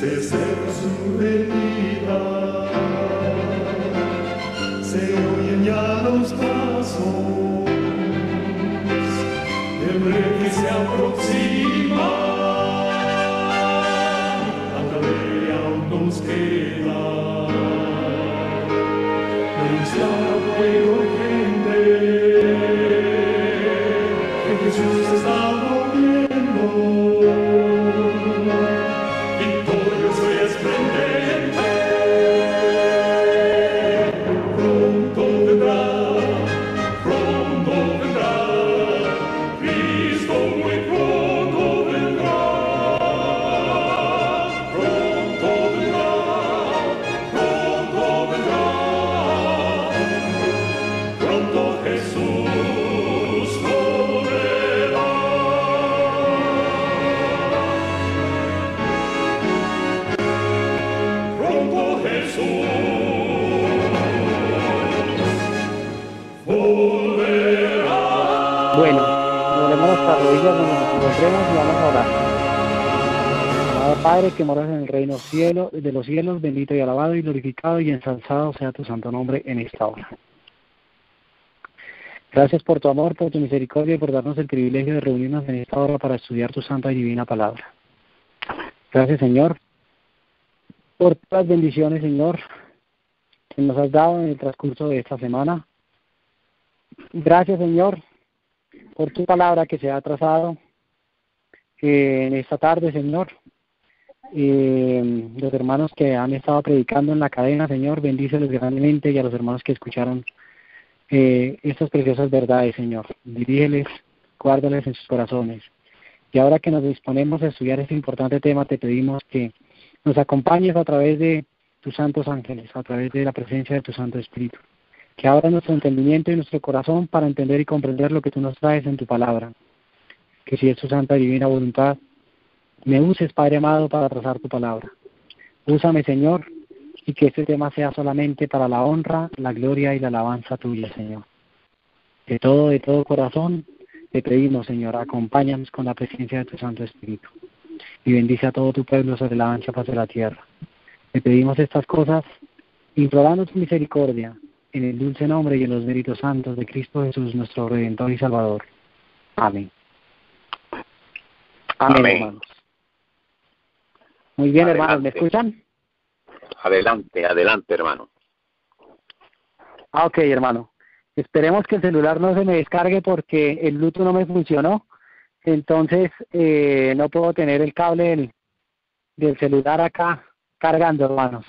se cerra su herida, se oyen ya los pasos del rey que se aproxima, a tarea aún nos queda denunciar al pueblo gente que Jesús está volviendo, victorioso y esplendente, pronto vendrá, Cristo muy pronto vendrá, pronto Jesús volverá. Pronto Jesús volverá. Bueno, volvemos a nuestras rodillas donde nos encontremos y vamos a orar. Amado Padre, que moras en el reino de los cielos, bendito y alabado y glorificado y ensalzado sea tu santo nombre en esta hora. Gracias por tu amor, por tu misericordia y por darnos el privilegio de reunirnos en esta hora para estudiar tu santa y divina palabra. Gracias, Señor, por todas las bendiciones, Señor, que nos has dado en el transcurso de esta semana. Gracias, Señor, por tu palabra que se ha trazado en esta tarde, Señor. Los hermanos que han estado predicando en la cadena, Señor, bendícelos grandemente, y a los hermanos que escucharon estas preciosas verdades, Señor. Dirígeles, guárdales en sus corazones. Y ahora que nos disponemos a estudiar este importante tema, te pedimos que nos acompañes a través de tus santos ángeles, a través de la presencia de tu Santo Espíritu. Que abra nuestro entendimiento y nuestro corazón para entender y comprender lo que tú nos traes en tu palabra. Que si es tu santa y divina voluntad, me uses, Padre amado, para trazar tu palabra. Úsame, Señor, y que este tema sea solamente para la honra, la gloria y la alabanza tuya, Señor. De todo corazón, te pedimos, Señor, acompáñanos con la presencia de tu Santo Espíritu. Y bendice a todo tu pueblo sobre la ancha faz de la tierra. Te pedimos estas cosas, implorando tu misericordia, en el dulce nombre y en los méritos santos de Cristo Jesús, nuestro Redentor y Salvador. Amén. Amén, hermanos. Muy bien, Adelante. hermanos, ¿me escuchan? Adelante, hermano. Ok, hermano. Esperemos que el celular no se me descargue porque el Bluetooth no me funcionó. Entonces, no puedo tener el cable del celular acá cargando, hermanos.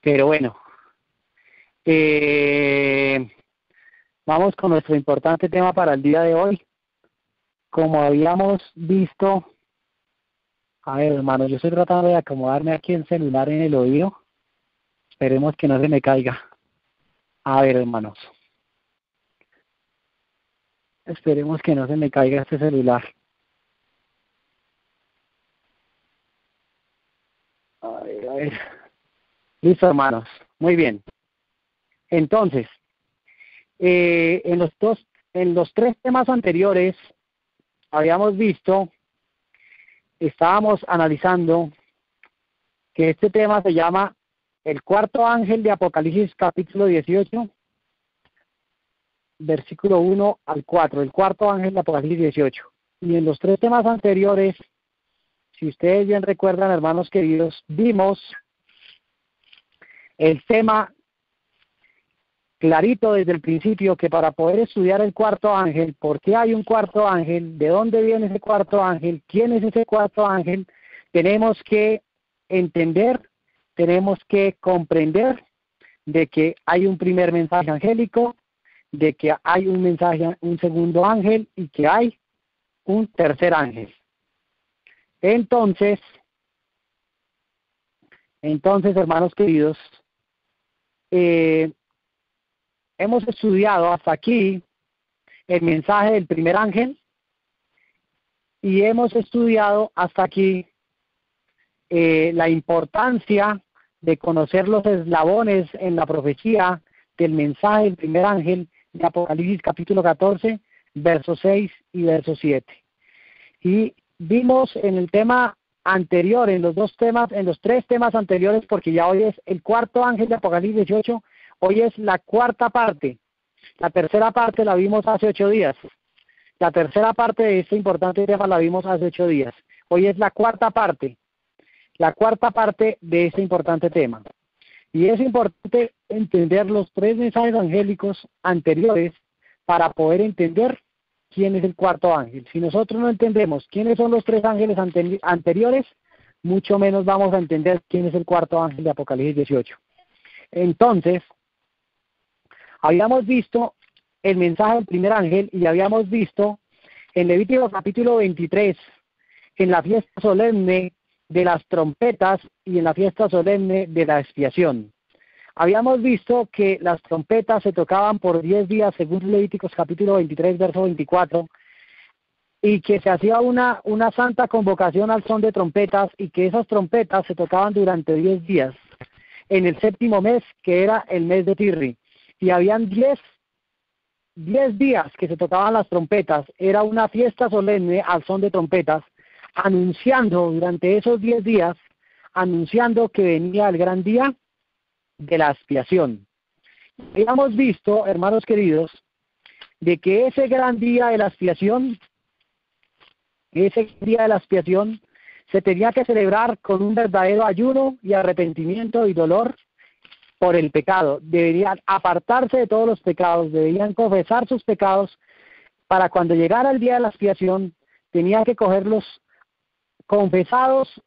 Pero bueno. Vamos con nuestro importante tema para el día de hoy. Como habíamos visto, a ver, hermano, yo estoy tratando de acomodarme aquí el celular en el oído. Esperemos que no se me caiga. A ver, hermanos. Esperemos que no se me caiga este celular. A ver. Listo, hermanos. Muy bien. Entonces, en los tres temas anteriores habíamos visto, estábamos analizando que este tema se llama el cuarto ángel de Apocalipsis capítulo 18, versículo 1 al 4, el cuarto ángel de Apocalipsis 18. Y en los tres temas anteriores, si ustedes bien recuerdan, hermanos queridos, vimos el tema clarito desde el principio, que para poder estudiar el cuarto ángel, ¿por qué hay un cuarto ángel? ¿De dónde viene ese cuarto ángel? ¿Quién es ese cuarto ángel? Tenemos que entender, tenemos que comprender de que hay un primer mensaje angélico, de que hay un segundo ángel y que hay un tercer ángel. Entonces, hermanos queridos, hemos estudiado hasta aquí el mensaje del primer ángel y hemos estudiado hasta aquí la importancia de conocer los eslabones en la profecía del mensaje del primer ángel de Apocalipsis capítulo 14, verso 6 y verso 7. Y vimos en el tema anterior, en los tres temas anteriores, porque ya hoy es el cuarto ángel de Apocalipsis 18, hoy es la cuarta parte. La tercera parte la vimos hace 8 días. La tercera parte de este importante tema la vimos hace 8 días. Hoy es la cuarta parte de este importante tema. Y es importante entender los tres mensajes angélicos anteriores para poder entender quién es el cuarto ángel. Si nosotros no entendemos quiénes son los tres ángeles anteriores, mucho menos vamos a entender quién es el cuarto ángel de Apocalipsis 18. Entonces, habíamos visto el mensaje del primer ángel y habíamos visto en Levítico capítulo 23, en la fiesta solemne de las trompetas y en la fiesta solemne de la expiación. Habíamos visto que las trompetas se tocaban por 10 días según Levíticos capítulo 23, verso 24, y que se hacía una santa convocación al son de trompetas y que esas trompetas se tocaban durante 10 días en el séptimo mes, que era el mes de Tirri. Y habían 10 días que se tocaban las trompetas. Era una fiesta solemne al son de trompetas, anunciando durante esos 10 días, anunciando que venía el gran día de la expiación. Habíamos visto, hermanos queridos, de que ese gran día de la expiación, se tenía que celebrar con un verdadero ayuno y arrepentimiento y dolor por el pecado. Deberían apartarse de todos los pecados, deberían confesar sus pecados, para cuando llegara el día de la expiación, tenían que cogerlos confesados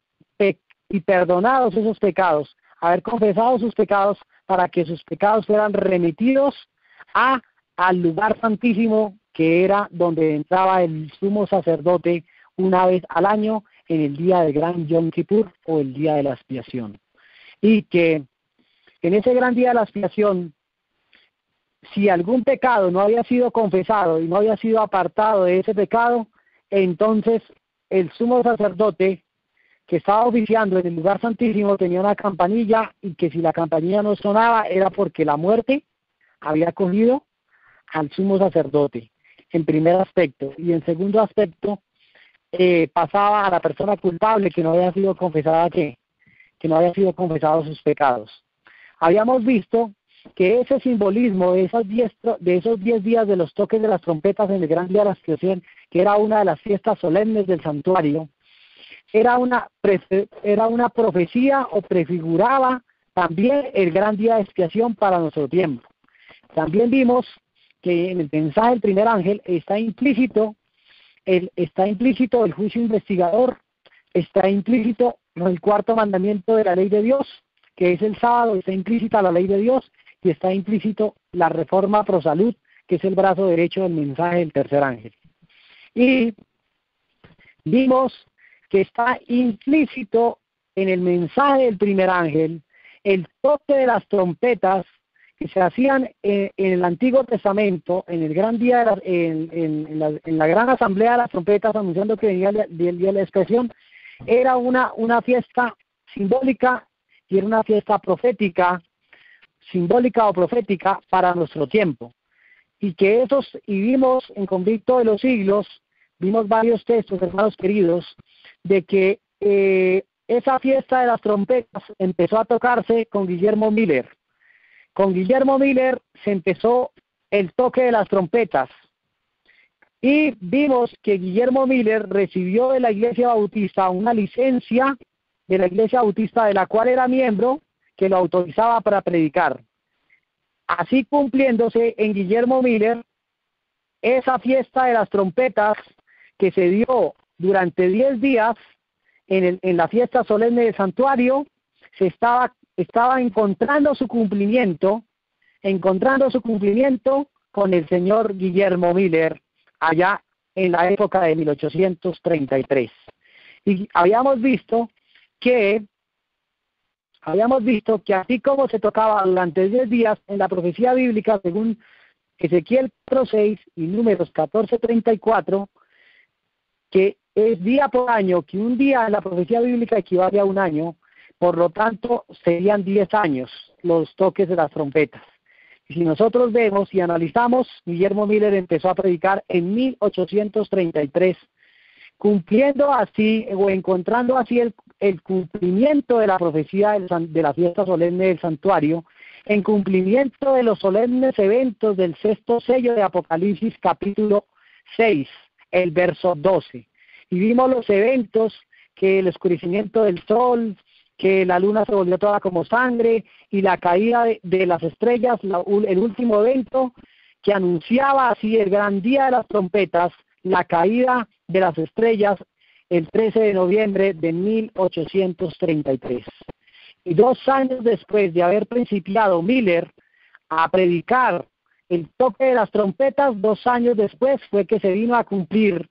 y perdonados esos pecados, haber confesado sus pecados para que sus pecados fueran remitidos al lugar santísimo, que era donde entraba el sumo sacerdote una vez al año en el día del gran Yom Kippur o el día de la expiación. Y que en ese gran día de la expiación, si algún pecado no había sido confesado y no había sido apartado de ese pecado, entonces el sumo sacerdote que estaba oficiando en el lugar santísimo tenía una campanilla, y que si la campanilla no sonaba era porque la muerte había cogido al sumo sacerdote, en primer aspecto. Y en segundo aspecto, pasaba a la persona culpable que no había sido confesada, que no había sido confesado sus pecados. Habíamos visto que ese simbolismo de esos 10 días de los toques de las trompetas en el gran día de la expiación, que era una de las fiestas solemnes del santuario, era una profecía o prefiguraba también el gran día de expiación para nuestro tiempo. También vimos que en el mensaje del primer ángel está implícito el juicio investigador, está implícito el cuarto mandamiento de la ley de Dios, que es el sábado, está implícita la ley de Dios, y está implícito la reforma pro salud, que es el brazo derecho del mensaje del tercer ángel. Y vimos que está implícito en el mensaje del primer ángel el toque de las trompetas que se hacían en el Antiguo Testamento, en el gran día, en la gran asamblea de las trompetas, anunciando que venía el día de la expiación. Era una fiesta simbólica y era una fiesta profética, simbólica o profética para nuestro tiempo. Y vimos en Convicto de los Siglos, vimos varios textos, hermanos queridos, de que esa fiesta de las trompetas empezó a tocarse con Guillermo Miller. Con Guillermo Miller se empezó el toque de las trompetas. Y vimos que Guillermo Miller recibió de la Iglesia Bautista una licencia de la Iglesia Bautista de la cual era miembro, que lo autorizaba para predicar. Así cumpliéndose en Guillermo Miller esa fiesta de las trompetas que se dio durante 10 días en la fiesta solemne del santuario, se estaba encontrando su cumplimiento con el señor Guillermo Miller allá en la época de 1833. Y habíamos visto que así como se tocaba durante 10 días en la profecía bíblica, según Ezequiel 4:6 y Números 14:34, que es día por año, que un día en la profecía bíblica equivale a un año, por lo tanto serían 10 años los toques de las trompetas. Y si nosotros vemos y analizamos, Guillermo Miller empezó a predicar en 1833, cumpliendo así o encontrando así el cumplimiento de la profecía de la fiesta solemne del santuario, en cumplimiento de los solemnes eventos del sexto sello de Apocalipsis capítulo 6, el verso 12. Y vimos los eventos, que el oscurecimiento del sol, que la luna se volvió toda como sangre, y la caída de las estrellas, el último evento que anunciaba así el gran día de las trompetas, la caída de las estrellas, el 13 de noviembre de 1833. Y 2 años después de haber principiado Miller a predicar el toque de las trompetas, 2 años después fue que se vino a cumplir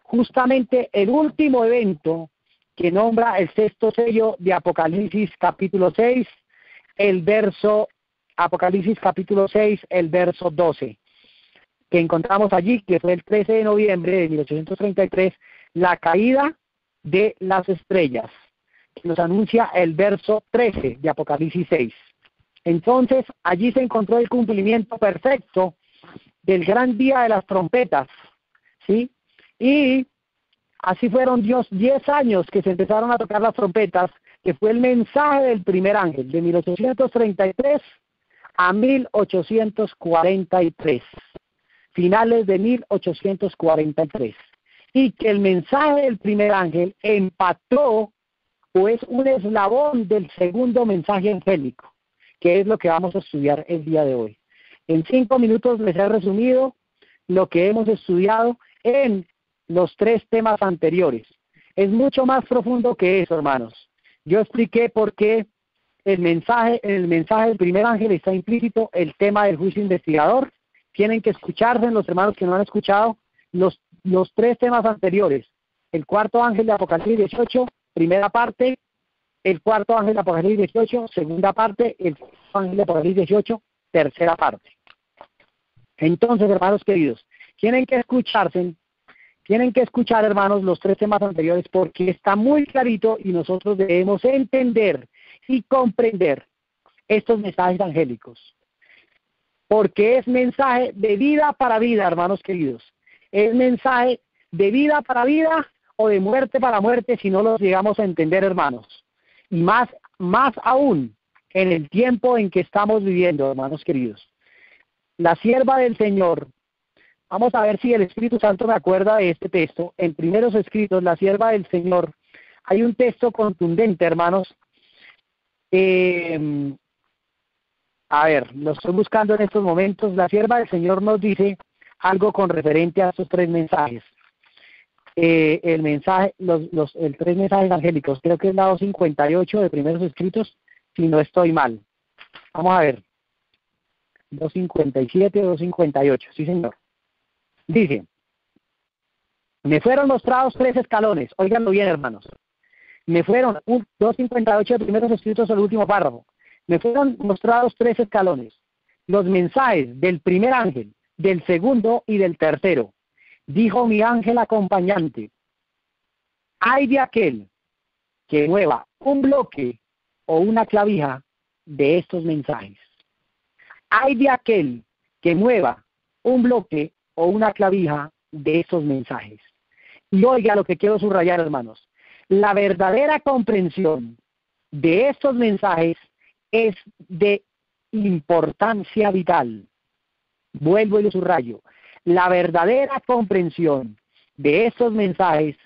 justamente el último evento que nombra el sexto sello de Apocalipsis capítulo 6, Apocalipsis capítulo 6, el verso 12, que encontramos allí, que fue el 13 de noviembre de 1833, la caída de las estrellas, que nos anuncia el verso 13 de Apocalipsis 6. Entonces, allí se encontró el cumplimiento perfecto del gran día de las trompetas, ¿sí? Y así fueron 10 años que se empezaron a tocar las trompetas, que fue el mensaje del primer ángel, de 1833 a 1843, finales de 1843. Y que el mensaje del primer ángel empató, o es un eslabón del segundo mensaje angélico, que es lo que vamos a estudiar el día de hoy. En 5 minutos les he resumido lo que hemos estudiado en los 3 temas anteriores. Es mucho más profundo que eso, hermanos. Yo expliqué por qué en el mensaje del primer ángel está implícito el tema del juicio investigador. Tienen que escucharse, los hermanos que no han escuchado, los 3 temas anteriores. El cuarto ángel de Apocalipsis 18, primera parte; el cuarto ángel de Apocalipsis 18, segunda parte; el cuarto ángel de Apocalipsis 18, tercera parte. Entonces, hermanos queridos, tienen que escuchar, hermanos, los 3 temas anteriores, porque está muy clarito y nosotros debemos entender y comprender estos mensajes angélicos. Porque es mensaje de vida para vida, hermanos queridos. Es mensaje de vida para vida o de muerte para muerte si no los llegamos a entender, hermanos. Y más aún en el tiempo en que estamos viviendo, hermanos queridos. La sierva del Señor, vamos a ver si el Espíritu Santo me acuerda de este texto. En Primeros Escritos, la sierva del Señor, hay un texto contundente, hermanos. A ver, lo estoy buscando en estos momentos. La sierva del Señor nos dice algo con referente a estos 3 mensajes. El 3 mensajes angélicos, creo que es la 258 de Primeros Escritos, si no estoy mal. Vamos a ver. 257 o 258, sí señor. Dice: me fueron mostrados 3 escalones. Óiganlo bien, hermanos. Me fueron 258 de Primeros Escritos, el último párrafo. Me fueron mostrados 3 escalones. Los mensajes del primer ángel, del segundo y del tercero. Dijo mi ángel acompañante: ay de aquel que mueva un bloque o una clavija de estos mensajes. Ay de aquel que mueva un bloque o una clavija de estos mensajes. Y oiga lo que quiero subrayar, hermanos. La verdadera comprensión de estos mensajes es de importancia vital. Vuelvo y lo subrayo. La verdadera comprensión de estos mensajes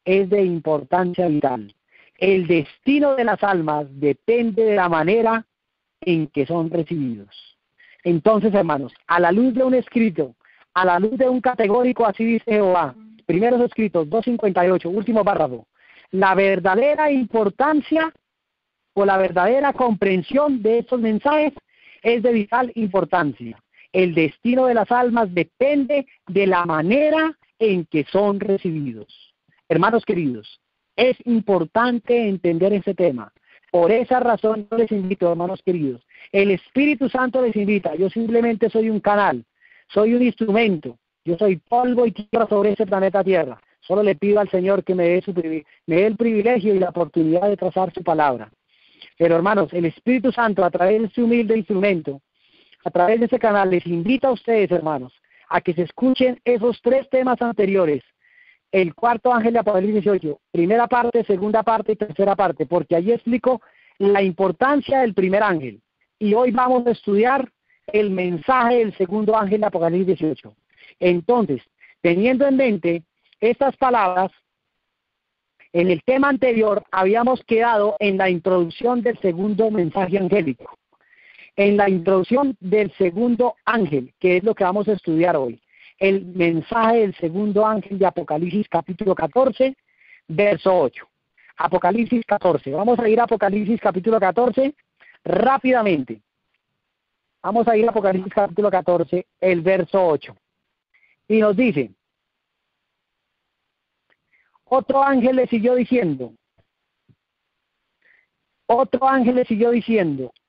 es de importancia vital. El destino de las almas depende de la manera en que son recibidos. Entonces, hermanos, a la luz de un escrito, a la luz de un categórico, así dice Jehová, Primeros Escritos, 258, último párrafo, la verdadera importancia o la verdadera comprensión de estos mensajes es de vital importancia. El destino de las almas depende de la manera en que son recibidos. Hermanos queridos, es importante entender ese tema. Por esa razón yo les invito, hermanos queridos, el Espíritu Santo les invita. Yo simplemente soy un canal, soy un instrumento, yo soy polvo y tierra sobre ese planeta Tierra. Solo le pido al Señor que me dé el privilegio y la oportunidad de trazar su palabra. Pero hermanos, el Espíritu Santo, a través de este humilde instrumento, a través de ese canal, les invita a ustedes, hermanos, a que se escuchen esos 3 temas anteriores, el cuarto ángel de Apocalipsis 18, primera parte, segunda parte y tercera parte, porque allí explico la importancia del primer ángel. Y hoy vamos a estudiar el mensaje del segundo ángel de Apocalipsis 18. Entonces, teniendo en mente estas palabras, en el tema anterior habíamos quedado en la introducción del segundo mensaje angélico, en la introducción del segundo ángel, que es lo que vamos a estudiar hoy. El mensaje del segundo ángel de Apocalipsis capítulo 14, verso 8. Apocalipsis 14. Vamos a ir a Apocalipsis capítulo 14 rápidamente. Vamos a ir a Apocalipsis capítulo 14, el verso 8. Y nos dice, otro ángel le siguió diciendo,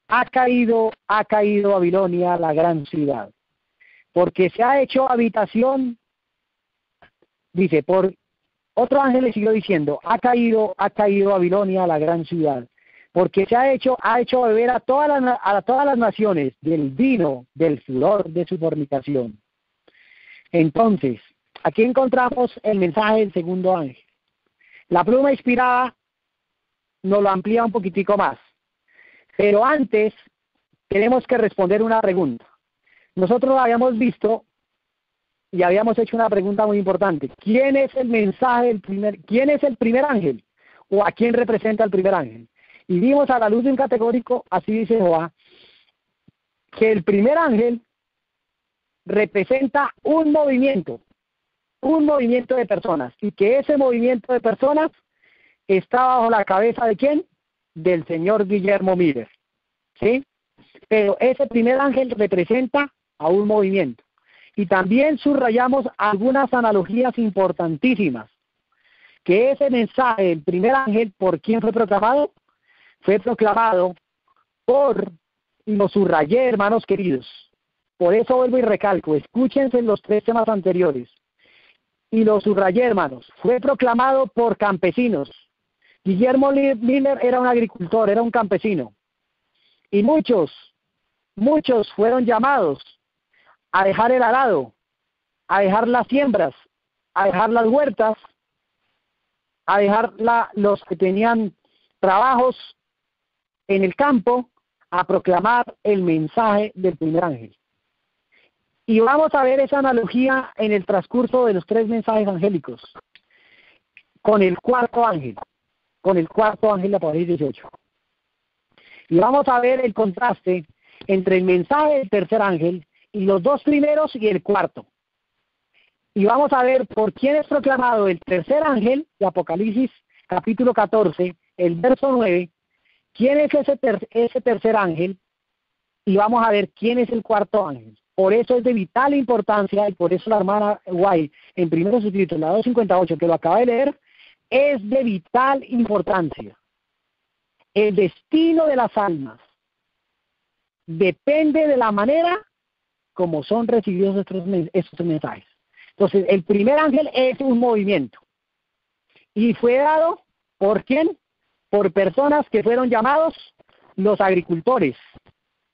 ha caído Babilonia, la gran ciudad, porque se ha hecho habitación, dice, otro ángel le siguió diciendo, ha caído Babilonia, la gran ciudad, porque se ha hecho beber a todas las naciones del vino del furor de su fornicación. Entonces, aquí encontramos el mensaje del segundo ángel. La pluma inspirada nos lo amplía un poquitico más, pero antes tenemos que responder una pregunta. Nosotros habíamos visto y habíamos hecho una pregunta muy importante. ¿Quién es el primer ángel? ¿O a quién representa el primer ángel? Y vimos a la luz de un categórico, así dice Jehová, que el primer ángel representa un movimiento de personas, y que ese movimiento de personas está bajo la cabeza ¿de quién? Del señor Guillermo Miller, ¿sí? Pero ese primer ángel representa a un movimiento. Y también subrayamos algunas analogías importantísimas, que ese mensaje del primer ángel, ¿por quién fue proclamado? Fue proclamado por, y lo subrayé, hermanos queridos, por eso vuelvo y recalco, escúchense los tres temas anteriores, y lo subrayé, hermanos, fue proclamado por campesinos. Guillermo Miller era un agricultor, era un campesino, y muchos fueron llamados a dejar el arado, a dejar las siembras, a dejar las huertas, a dejar los que tenían trabajos en el campo, a proclamar el mensaje del primer ángel. Y vamos a ver esa analogía en el transcurso de los tres mensajes angélicos, con el cuarto ángel de Apocalipsis 18. Y vamos a ver el contraste entre el mensaje del tercer ángel y los dos primeros y el cuarto. Y vamos a ver por quién es proclamado el tercer ángel de Apocalipsis capítulo 14, el verso 9, quién es ese tercer ángel, y vamos a ver quién es el cuarto ángel. Por eso es de vital importancia, y por eso la hermana White, en primero suscrito, en la 258, que lo acaba de leer, es de vital importancia. El destino de las almas depende de la manera como son recibidos estos mensajes. Entonces, el primer ángel es un movimiento. Y fue dado, ¿por quién? Por personas que fueron llamados los agricultores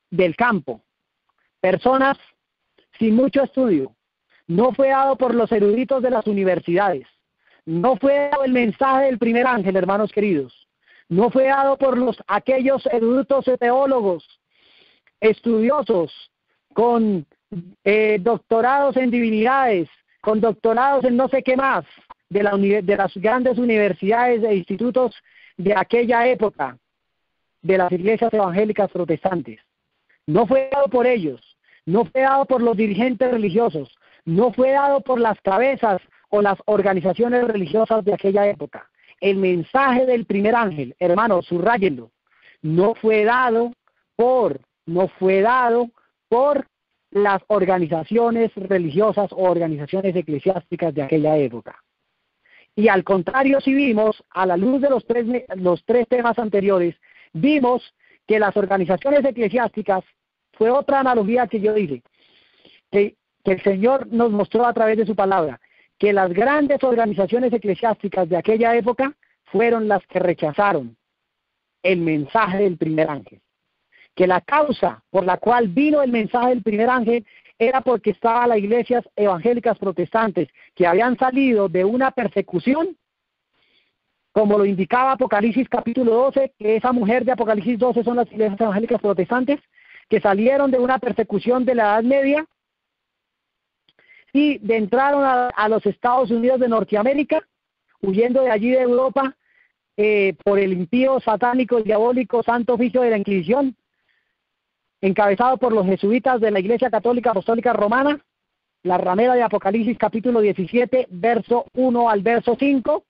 del campo. Personas sin mucho estudio. No fue dado por los eruditos de las universidades. No fue dado el mensaje del primer ángel, hermanos queridos. No fue dado por aquellos eruditos teólogos, estudiosos, con doctorados en divinidades, con doctorados en no sé qué más, de las grandes universidades e institutos de aquella época, de las iglesias evangélicas protestantes. No fue dado por ellos, no fue dado por los dirigentes religiosos, no fue dado por las cabezas o las organizaciones religiosas de aquella época. El mensaje del primer ángel, hermanos, subrayenlo, no fue dado por las organizaciones religiosas o organizaciones eclesiásticas de aquella época. Y al contrario, si vimos, a la luz de los tres temas anteriores, vimos que las organizaciones eclesiásticas, fue otra analogía que yo dije, que el Señor nos mostró a través de su palabra, que las grandes organizaciones eclesiásticas de aquella época fueron las que rechazaron el mensaje del primer ángel. Que la causa por la cual vino el mensaje del primer ángel era porque estaban las iglesias evangélicas protestantes que habían salido de una persecución, como lo indicaba Apocalipsis capítulo 12, que esa mujer de Apocalipsis 12 son las iglesias evangélicas protestantes, que salieron de una persecución de la Edad Media y entraron a los Estados Unidos de Norteamérica, huyendo de allí de Europa, por el impío, satánico, diabólico, santo oficio de la Inquisición, encabezado por los jesuitas de la Iglesia Católica Apostólica Romana, la ramera de Apocalipsis capítulo 17, verso 1 al verso 5.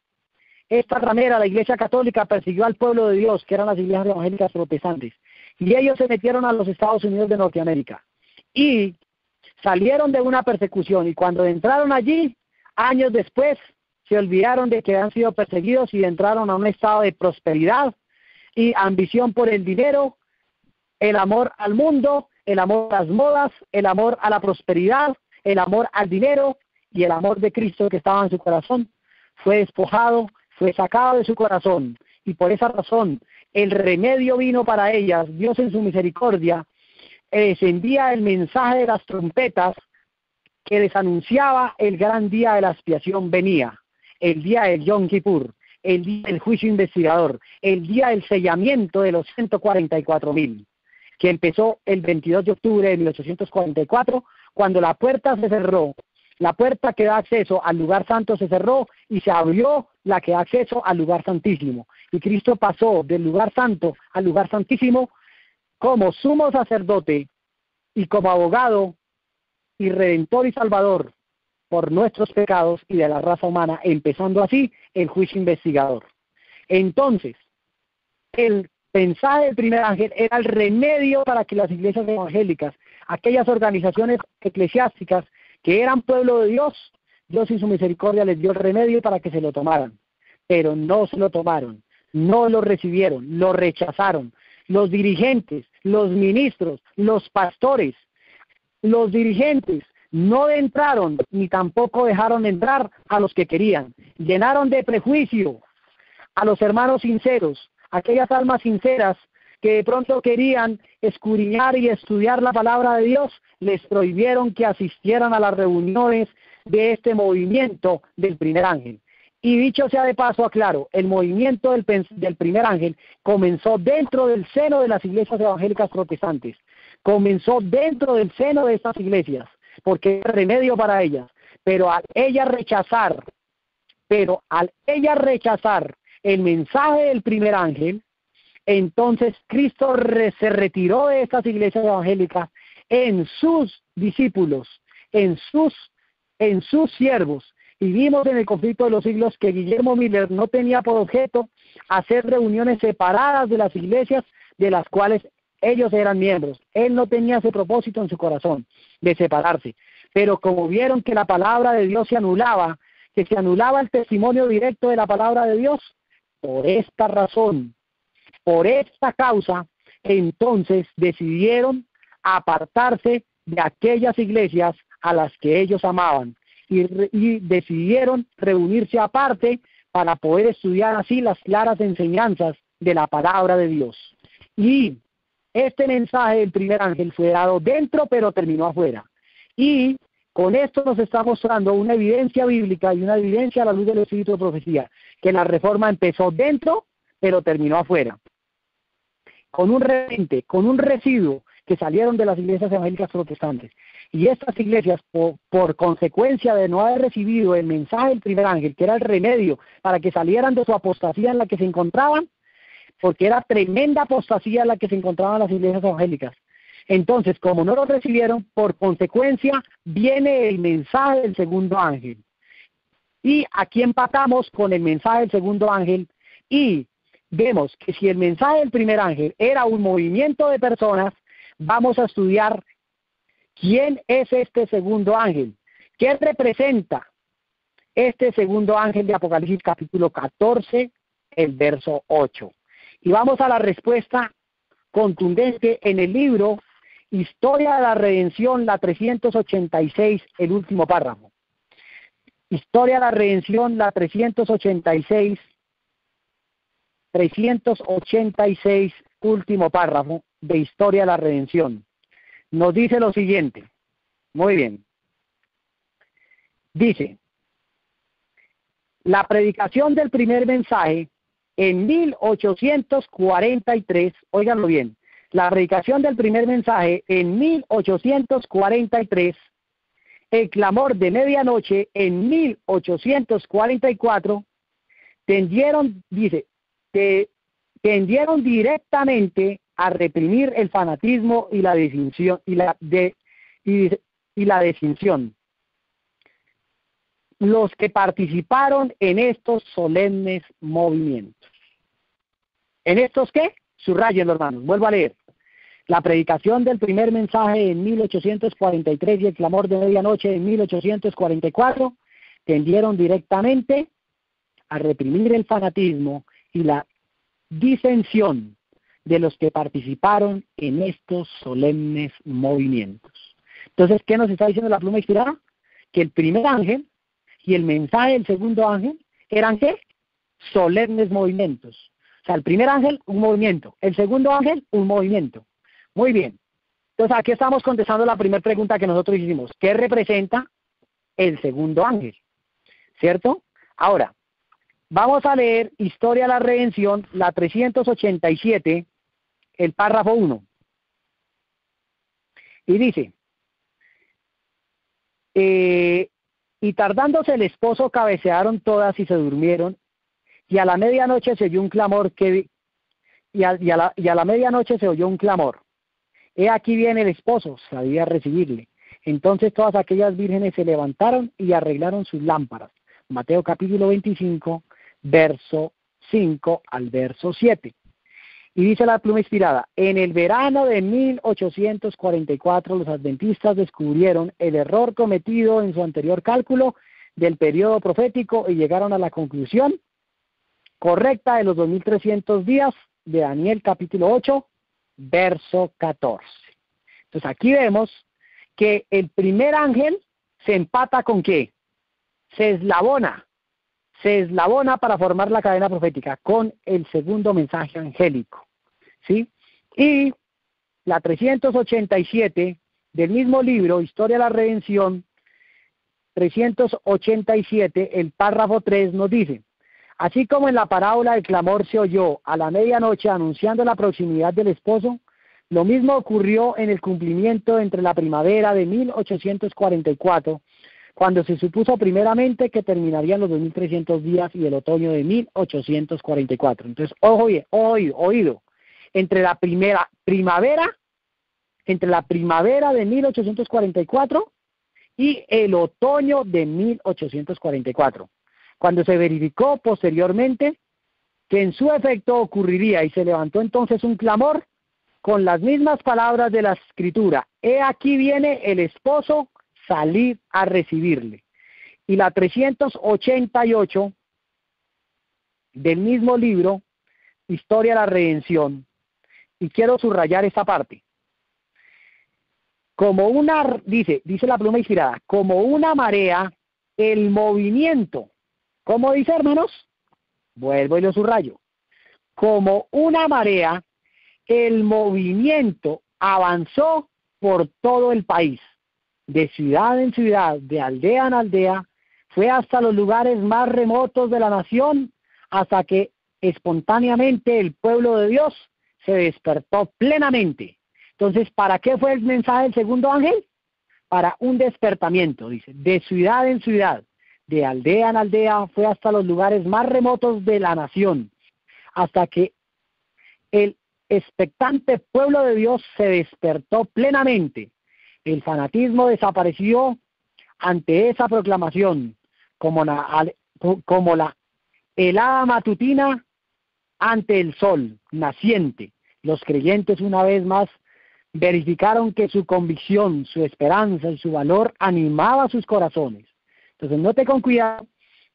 Esta ramera, la Iglesia Católica, persiguió al pueblo de Dios, que eran las iglesias evangélicas protestantes, y ellos se metieron a los Estados Unidos de Norteamérica, y salieron de una persecución, y cuando entraron allí, años después, se olvidaron de que han sido perseguidos y entraron a un estado de prosperidad y ambición por el dinero, el amor al mundo, el amor a las modas, el amor a la prosperidad, el amor al dinero y el amor de Cristo que estaba en su corazón fue despojado, fue sacado de su corazón, y por esa razón el remedio vino para ellas. Dios en su misericordia les envía el mensaje de las trompetas que les anunciaba el gran día de la expiación venía, el día del Yom Kippur, el día del juicio investigador, el día del sellamiento de los 144,000, que empezó el 22 de octubre de 1844, cuando la puerta se cerró. La puerta que da acceso al lugar santo se cerró y se abrió la que da acceso al lugar santísimo. Y Cristo pasó del lugar santo al lugar santísimo como sumo sacerdote y como abogado y redentor y salvador por nuestros pecados y de la raza humana, empezando así el juicio investigador. Entonces, el mensaje del primer ángel era el remedio para que las iglesias evangélicas, aquellas organizaciones eclesiásticas que eran pueblo de Dios, Dios en su misericordia les dio el remedio para que se lo tomaran, pero no se lo tomaron, no lo recibieron, lo rechazaron. Los dirigentes, los ministros, los pastores, los dirigentes no entraron ni tampoco dejaron entrar a los que querían. Llenaron de prejuicio a los hermanos sinceros, aquellas almas sinceras que de pronto querían escudriñar y estudiar la palabra de Dios, les prohibieron que asistieran a las reuniones de este movimiento del primer ángel. Y dicho sea de paso, aclaro, el movimiento del primer ángel comenzó dentro del seno de las iglesias evangélicas protestantes, comenzó dentro del seno de estas iglesias, porque es remedio para ellas, pero al ella rechazar el mensaje del primer ángel, entonces Cristo se retiró de estas iglesias evangélicas en sus discípulos, en sus siervos. Y vimos en el conflicto de los siglos que Guillermo Miller no tenía por objeto hacer reuniones separadas de las iglesias de las cuales ellos eran miembros. Él no tenía ese propósito en su corazón de separarse. Pero como vieron que la palabra de Dios se anulaba, que se anulaba el testimonio directo de la palabra de Dios, por esta razón, por esta causa, entonces decidieron apartarse de aquellas iglesias a las que ellos amaban y decidieron reunirse aparte para poder estudiar así las claras enseñanzas de la palabra de Dios. Y este mensaje del primer ángel fue dado dentro, pero terminó afuera. Y con esto nos está mostrando una evidencia bíblica y una evidencia a la luz del Espíritu de profecía, que la reforma empezó dentro, pero terminó afuera. Con un remanente, con un residuo que salieron de las iglesias evangélicas protestantes. Y estas iglesias, por consecuencia de no haber recibido el mensaje del primer ángel, que era el remedio para que salieran de su apostasía en la que se encontraban, porque era tremenda apostasía en la que se encontraban las iglesias evangélicas. Entonces, como no lo recibieron, por consecuencia viene el mensaje del segundo ángel. Y aquí empatamos con el mensaje del segundo ángel y vemos que si el mensaje del primer ángel era un movimiento de personas, vamos a estudiar quién es este segundo ángel. ¿Qué representa este segundo ángel de Apocalipsis capítulo 14, el verso 8? Y vamos a la respuesta contundente en el libro Historia de la Redención, la 386, el último párrafo. Historia de la Redención, la 386, último párrafo de Historia de la Redención. Nos dice lo siguiente, Muy bien. Dice, la predicación del primer mensaje en 1843, óiganlo bien, la predicación del primer mensaje en 1843, el clamor de medianoche en 1844, tendieron directamente a reprimir el fanatismo y la desinción y la desinción. Los que participaron en estos solemnes movimientos. ¿En estos qué? Subrayenlo, hermanos. Vuelvo a leer. La predicación del primer mensaje en 1843 y el clamor de medianoche en 1844 tendieron directamente a reprimir el fanatismo y la disensión de los que participaron en estos solemnes movimientos. Entonces, ¿qué nos está diciendo la pluma inspirada? Que el primer ángel y el mensaje del segundo ángel eran ¿qué? Solemnes movimientos. O sea, el primer ángel, un movimiento. El segundo ángel, un movimiento. Muy bien. Entonces, aquí estamos contestando la primera pregunta que nosotros hicimos. ¿Qué representa el segundo ángel? ¿Cierto? Ahora, vamos a leer Historia de la Redención, la 387, el párrafo 1. Y dice, y tardándose el esposo cabecearon todas y se durmieron, y a la medianoche se oyó un clamor y a la medianoche se oyó un clamor. He aquí viene el esposo, sabía recibirle. Entonces todas aquellas vírgenes se levantaron y arreglaron sus lámparas. Mateo capítulo 25, verso 5 al verso 7. Y dice la pluma inspirada, en el verano de 1844 los adventistas descubrieron el error cometido en su anterior cálculo del periodo profético y llegaron a la conclusión correcta de los 2300 días de Daniel capítulo 8, verso 14. Entonces aquí vemos que el primer ángel se empata con ¿qué? Se eslabona para formar la cadena profética con el segundo mensaje angélico, ¿sí? Y la 387 del mismo libro, Historia de la Redención, 387, el párrafo 3 nos dice, así como en la parábola el clamor se oyó a la medianoche anunciando la proximidad del esposo, lo mismo ocurrió en el cumplimiento entre la primavera de 1844, cuando se supuso primeramente que terminarían los 2300 días y el otoño de 1844. Entonces, oído, entre la primavera de 1844 y el otoño de 1844, cuando se verificó posteriormente que en su efecto ocurriría y se levantó entonces un clamor con las mismas palabras de la Escritura, he aquí viene el esposo, salir a recibirle. Y la 388 del mismo libro, Historia de la Redención, y quiero subrayar esta parte. Dice la pluma inspirada, como una marea, el movimiento, ¿cómo dice, hermanos? Vuelvo y lo subrayo. Como una marea, el movimiento avanzó por todo el país, de ciudad en ciudad, de aldea en aldea, fue hasta los lugares más remotos de la nación, hasta que espontáneamente el pueblo de Dios se despertó plenamente. Entonces, ¿para qué fue el mensaje del segundo ángel? Para un despertamiento, dice, de ciudad en ciudad, de aldea en aldea, fue hasta los lugares más remotos de la nación, hasta que el expectante pueblo de Dios se despertó plenamente. El fanatismo desapareció ante esa proclamación, como la helada matutina ante el sol naciente. Los creyentes una vez más verificaron que su convicción, su esperanza y su valor animaba sus corazones. Entonces, note con cuidado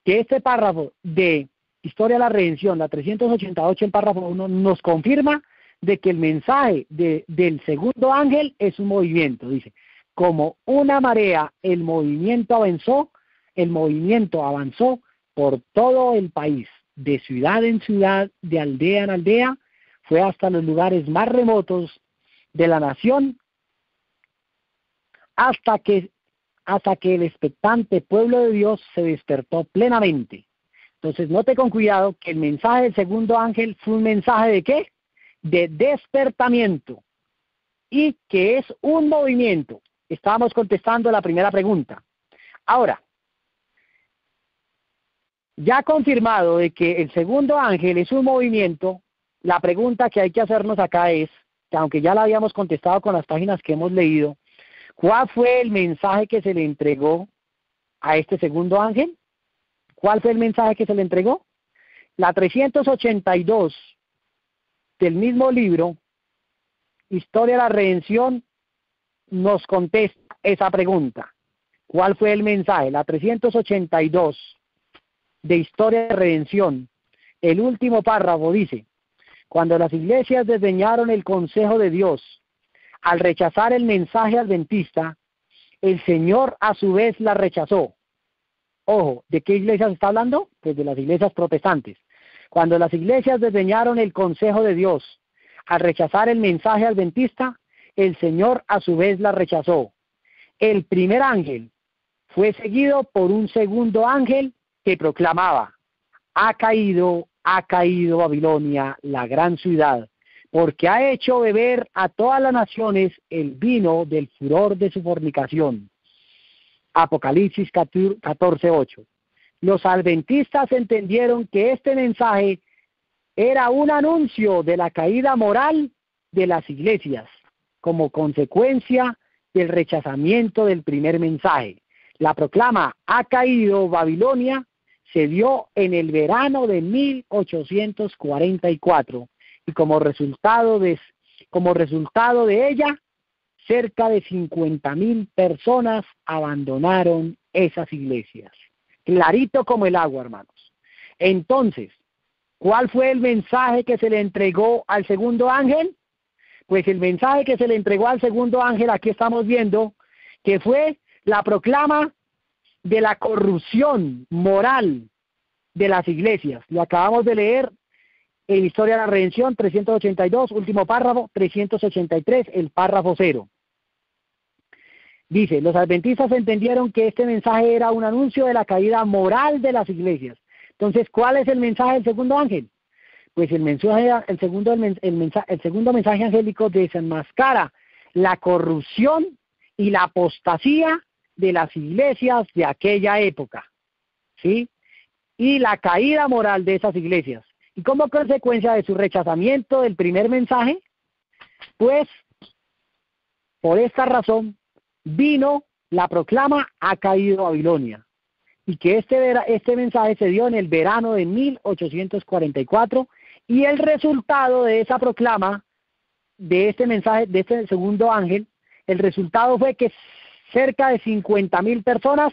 que este párrafo de Historia de la Redención, la 388, el párrafo 1, nos confirma de que el mensaje del segundo ángel es un movimiento. Dice, como una marea, el movimiento avanzó por todo el país, de ciudad en ciudad, de aldea en aldea, fue hasta los lugares más remotos de la nación, hasta que hasta que el expectante pueblo de Dios se despertó plenamente. Entonces, note con cuidado que el mensaje del segundo ángel fue un mensaje ¿de qué? De despertamiento, y que es un movimiento. Estábamos contestando la primera pregunta. Ahora, ya confirmado de que el segundo ángel es un movimiento, la pregunta que hay que hacernos acá es, que aunque ya la habíamos contestado con las páginas que hemos leído, ¿cuál fue el mensaje que se le entregó a este segundo ángel? ¿Cuál fue el mensaje que se le entregó? La 382 del mismo libro, Historia de la Redención, nos contesta esa pregunta. ¿Cuál fue el mensaje? La 382 de Historia de la Redención, el último párrafo dice: cuando las iglesias desdeñaron el consejo de Dios al rechazar el mensaje adventista, el Señor a su vez la rechazó. Ojo, ¿de qué iglesias está hablando? Pues de las iglesias protestantes. Cuando las iglesias desdeñaron el consejo de Dios al rechazar el mensaje adventista, el Señor a su vez la rechazó. El primer ángel fue seguido por un segundo ángel que proclamaba: ha caído Babilonia, la gran ciudad, porque ha hecho beber a todas las naciones el vino del furor de su fornicación. Apocalipsis 14:8. Los adventistas entendieron que este mensaje era un anuncio de la caída moral de las iglesias, como consecuencia del rechazamiento del primer mensaje. La proclama "ha caído Babilonia" se dio en el verano de 1844 y como resultado de ella, cerca de 50,000 personas abandonaron esas iglesias. Clarito como el agua, hermanos. Entonces, ¿cuál fue el mensaje que se le entregó al segundo ángel? Pues el mensaje que se le entregó al segundo ángel, aquí estamos viendo, que fue la proclama de la corrupción moral de las iglesias. Lo acabamos de leer en Historia de la Redención, 382, último párrafo, 383, el párrafo 0. Dice: los adventistas entendieron que este mensaje era un anuncio de la caída moral de las iglesias. Entonces, ¿cuál es el mensaje del segundo ángel? Pues el segundo mensaje angélico desenmascara la corrupción y la apostasía de las iglesias de aquella época, ¿sí? Y la caída moral de esas iglesias. Y como consecuencia de su rechazamiento del primer mensaje, pues, por esta razón, vino la proclama "ha caído Babilonia", y que este mensaje se dio en el verano de 1844, y el resultado de esa proclama, de este mensaje, de este segundo ángel, el resultado fue que cerca de 50,000 personas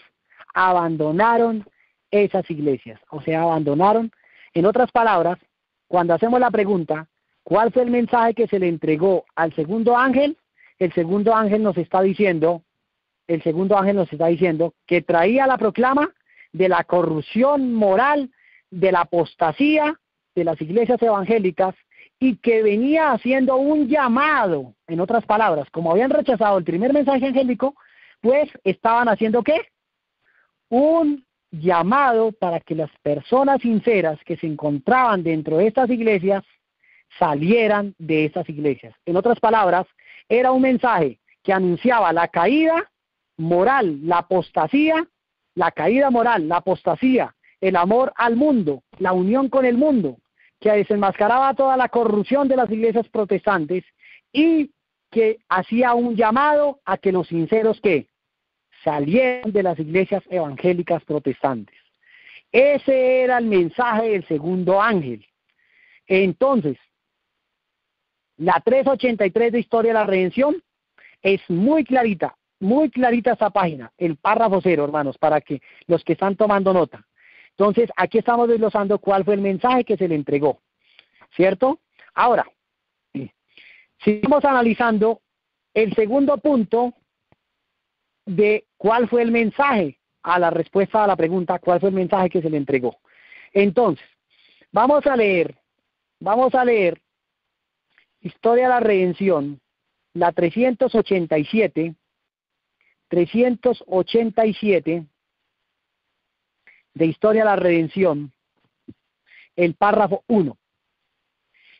abandonaron esas iglesias, o sea, abandonaron. En otras palabras, cuando hacemos la pregunta, ¿cuál fue el mensaje que se le entregó al segundo ángel? El segundo ángel nos está diciendo que traía la proclama de la corrupción moral, de la apostasía de las iglesias evangélicas, y que venía haciendo un llamado. En otras palabras, como habían rechazado el primer mensaje angélico, pues estaban haciendo ¿qué? Un llamado para que las personas sinceras que se encontraban dentro de estas iglesias salieran de estas iglesias. En otras palabras, era un mensaje que anunciaba la caída moral, la apostasía, el amor al mundo, la unión con el mundo, que desenmascaraba toda la corrupción de las iglesias protestantes, y que hacía un llamado a que los sinceros ¿qué? Salieran de las iglesias evangélicas protestantes. Ese era el mensaje del segundo ángel. Entonces, la 383 de Historia de la Redención es muy clarita esta página, el párrafo 0, hermanos, para que los que están tomando nota. Entonces, aquí estamos desglosando cuál fue el mensaje que se le entregó, ¿cierto? Ahora, sigamos analizando el segundo punto de cuál fue el mensaje a la respuesta a la pregunta, cuál fue el mensaje que se le entregó. Entonces, vamos a leer Historia de la Redención, la 387, 387 de Historia de la Redención, el párrafo 1.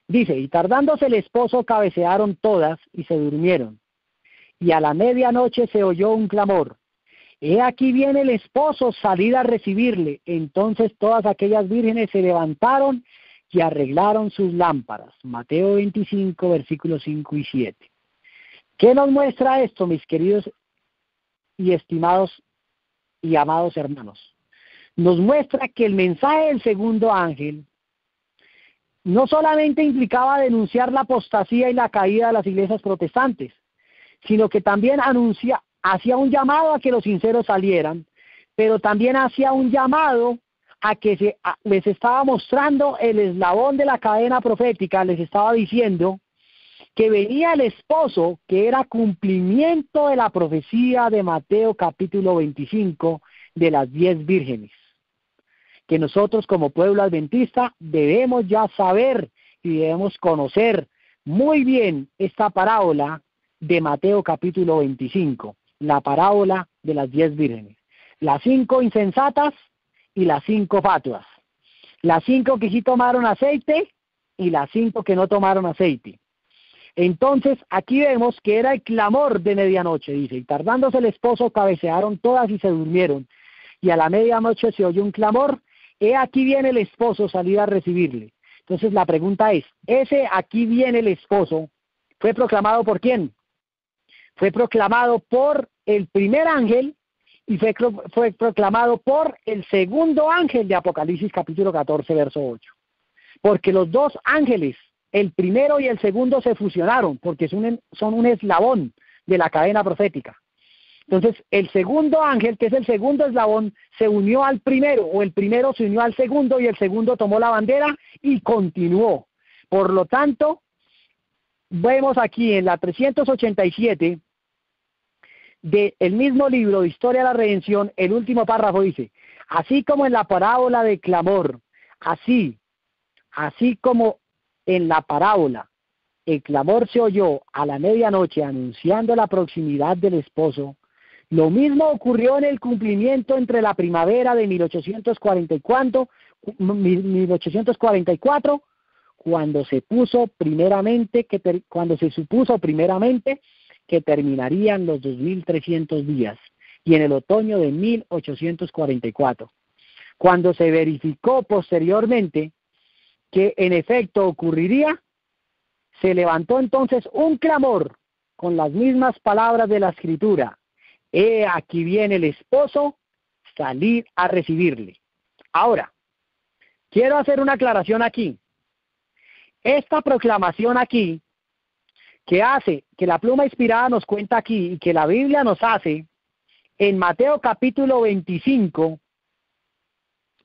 Dice, y tardándose el esposo cabecearon todas y se durmieron. Y a la medianoche se oyó un clamor. He aquí viene el esposo, salid a recibirle. Entonces todas aquellas vírgenes se levantaron y arreglaron sus lámparas. Mateo 25, versículos 5 y 7. ¿Qué nos muestra esto, mis queridos y estimados y amados hermanos? Nos muestra que el mensaje del segundo ángel no solamente implicaba denunciar la apostasía y la caída de las iglesias protestantes, sino que también hacía un llamado a que los sinceros salieran, pero también hacía un llamado a que les estaba mostrando el eslabón de la cadena profética, les estaba diciendo que venía el esposo, que era cumplimiento de la profecía de Mateo capítulo 25 de las 10 vírgenes, que nosotros como pueblo adventista debemos ya saber y debemos conocer muy bien esta parábola de Mateo capítulo 25, la parábola de las 10 vírgenes, las 5 insensatas y las 5 fatuas, las 5 que sí tomaron aceite y las 5 que no tomaron aceite. Entonces aquí vemos que era el clamor de medianoche, dice, y tardándose el esposo cabecearon todas y se durmieron, y a la medianoche se oyó un clamor, he aquí viene el esposo, salid a recibirle. Entonces la pregunta es, ese aquí viene el esposo, ¿fue proclamado por quién? Fue proclamado por el primer ángel y fue proclamado por el segundo ángel de Apocalipsis capítulo 14, verso 8. Porque los dos ángeles, el primero y el segundo, se fusionaron, porque son un eslabón de la cadena profética. Entonces, el segundo ángel, que es el segundo eslabón, se unió al primero, o el primero se unió al segundo, y el segundo tomó la bandera y continuó. Por lo tanto, vemos aquí en la 387 del mismo libro de Historia de la Redención, el último párrafo dice, así como en la parábola de clamor, así como en la parábola el clamor se oyó a la medianoche anunciando la proximidad del esposo, lo mismo ocurrió en el cumplimiento entre la primavera de 1844, cuando se supuso primeramente que terminarían los 2300 días, y en el otoño de 1844, cuando se verificó posteriormente que en efecto ocurriría, se levantó entonces un clamor con las mismas palabras de la Escritura, he aquí viene el esposo, salid a recibirle. Ahora, quiero hacer una aclaración aquí. Esta proclamación aquí, que hace, que la pluma inspirada nos cuenta aquí, y que la Biblia nos hace, en Mateo capítulo 25,